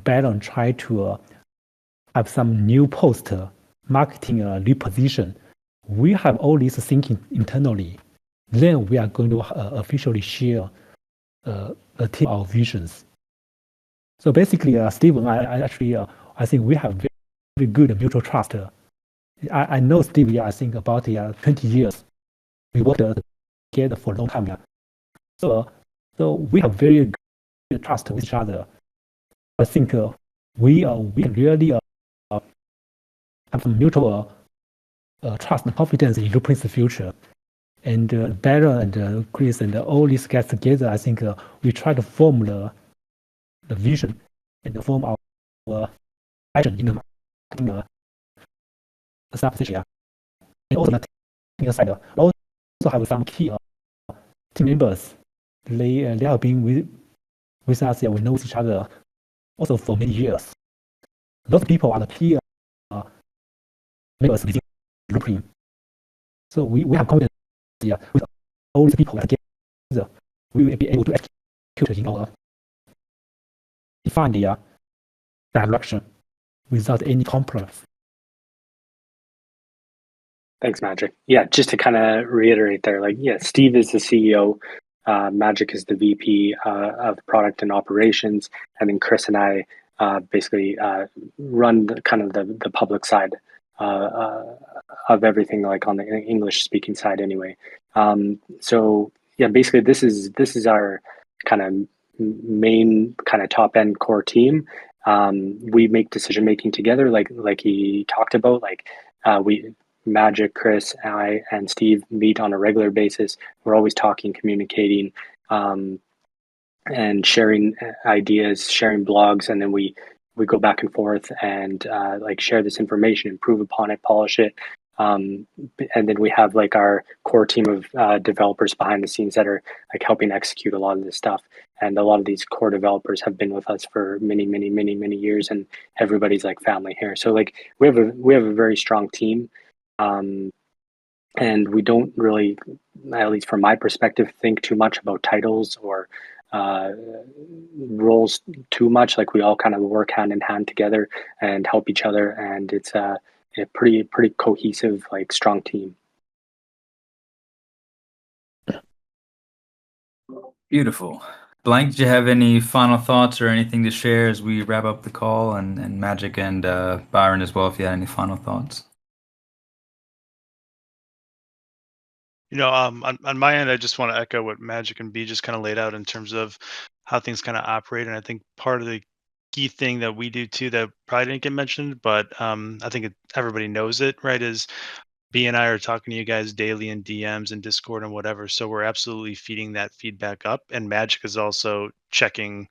Baron try to have some new post marketing reposition. We have all this thinking internally. Then we are going to officially share a team of visions. So basically, Steven, I actually I think we have very, very good mutual trust. I know Steve. Yeah, I think about 20 years. We worked together for a long time. Yeah. So we have very good trust with each other. I think we really have some mutual trust and confidence in Loopring's future. And Baron and Chris and all these guys together, I think we try to form the vision and form our action in the substation. Yeah. And also the technical side, also have some key team members. They have been with us. Yeah, we know each other also for many years. Those people are the key members within Loopring. So we have confidence. Yeah, with all these people together, we will be able to execute in our defined direction without any compromise. Thanks, Magic. Yeah, just to kind of reiterate there, like, yeah, Steve is the CEO, Magic is the VP of product and operations, and then Chris and I basically run the public side of everything, like on the English speaking side anyway. So yeah, basically this is our kind of main kind of top end core team. We make decision making together, like he talked about. Like we Magic, Chris, I, and Steve meet on a regular basis. We're always talking, communicating, and sharing ideas, sharing blogs, and then we go back and forth and like share this information, improve upon it, polish it. And then we have like our core team of developers behind the scenes that are like helping execute a lot of this stuff. And a lot of these core developers have been with us for many years, and everybody's like family here. So like we have a very strong team. And we don't really, at least from my perspective, think too much about titles or roles too much. Like we all kind of work hand in hand together and help each other, and it's a pretty cohesive, like strong team. Beautiful. Blank, do you have any final thoughts or anything to share as we wrap up the call? And Magic and Byron as well, if you had any final thoughts. On my end, I just want to echo what Magic and B just kind of laid out in terms of how things kind of operate. And I think part of the key thing that we do too that probably didn't get mentioned, but I think everybody knows it, right, is B and I are talking to you guys daily in DMs and Discord and whatever. So we're absolutely feeding that feedback up. And Magic is also checking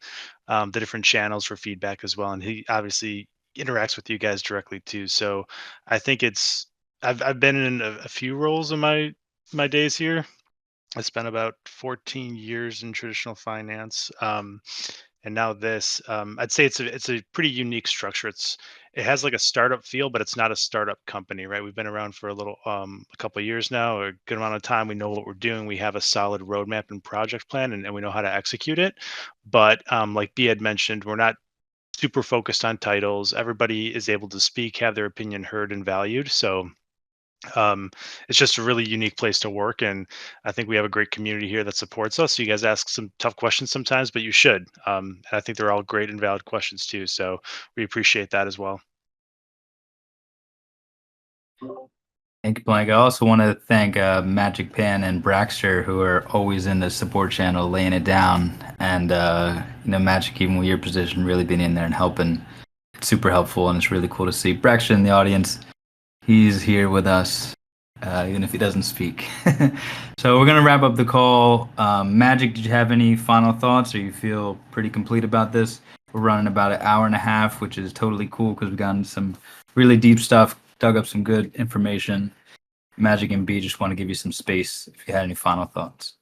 the different channels for feedback as well. And he obviously interacts with you guys directly too. So I think I've been in a few roles in my days here. I spent about 14 years in traditional finance, and now this. I'd say it's a pretty unique structure. It has like a startup feel, but it's not a startup company, right? We've been around for a couple of years now, a good amount of time. We know what we're doing. We have a solid roadmap and project plan, and we know how to execute it. But like B had mentioned, we're not super focused on titles. Everybody is able to speak, have their opinion heard and valued. So it's just a really unique place to work, and I think we have a great community here that supports us. So you guys ask some tough questions sometimes, but you should. And I think they're all great and valid questions too. So we appreciate that as well. Thank you, Blank. I also want to thank Magic Pan and Braxter, who are always in the support channel laying it down. And Magic, even with your position, really being in there and helping. It's super helpful, and it's really cool to see Braxter in the audience. He's here with us, even if he doesn't speak. So we're going to wrap up the call. Magic, did you have any final thoughts, or you feel pretty complete about this? We're running about an hour and a half, which is totally cool because we've gotten some really deep stuff, dug up some good information. Magic and B, just want to give you some space if you had any final thoughts.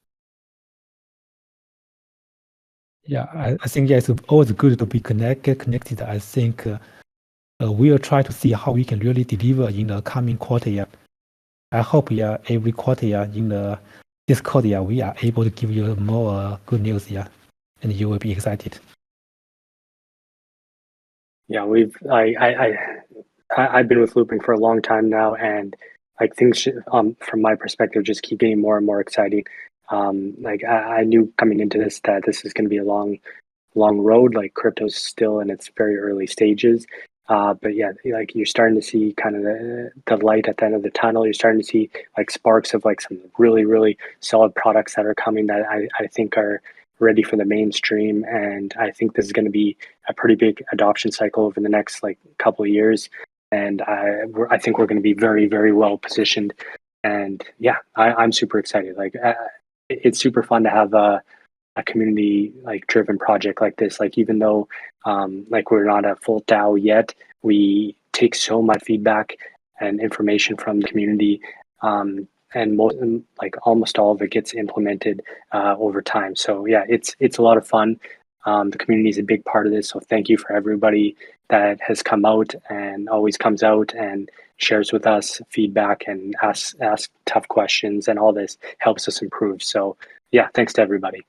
Yeah, I think it's always good to be connected. I think we'll try to see how we can really deliver in the coming quarter. Yeah. I hope every quarter in the Discord we are able to give you more good news. And you will be excited. Yeah, I've been with Loopring for a long time now, and like things from my perspective just keep getting more and more exciting. I knew coming into this that this is going to be a long road. Like crypto's still in its very early stages. But yeah, like you're starting to see kind of the light at the end of the tunnel. You're starting to see like sparks of like some really, really solid products that are coming that I think are ready for the mainstream. And I think this is going to be a pretty big adoption cycle over the next like couple of years. And I think we're going to be very, very well positioned. And yeah, I'm super excited. Like it's super fun to have a community like driven project like this. Like even though like we're not a full DAO yet, we take so much feedback and information from the community, and almost all of it gets implemented over time. So yeah, it's a lot of fun. The community is a big part of this, so thank you for everybody that has come out and always comes out and shares with us feedback and asks tough questions, and all this helps us improve. So yeah, thanks to everybody.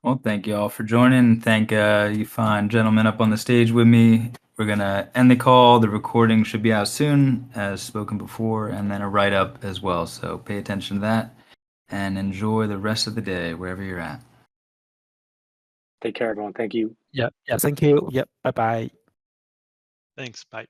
Well, thank you all for joining. Thank you fine gentlemen up on the stage with me. We're going to end the call. The recording should be out soon, as spoken before, and then a write-up as well. So pay attention to that and enjoy the rest of the day wherever you're at. Take care, everyone. Thank you. Yeah. Thank you. Yeah. Bye-bye. Thanks. Bye.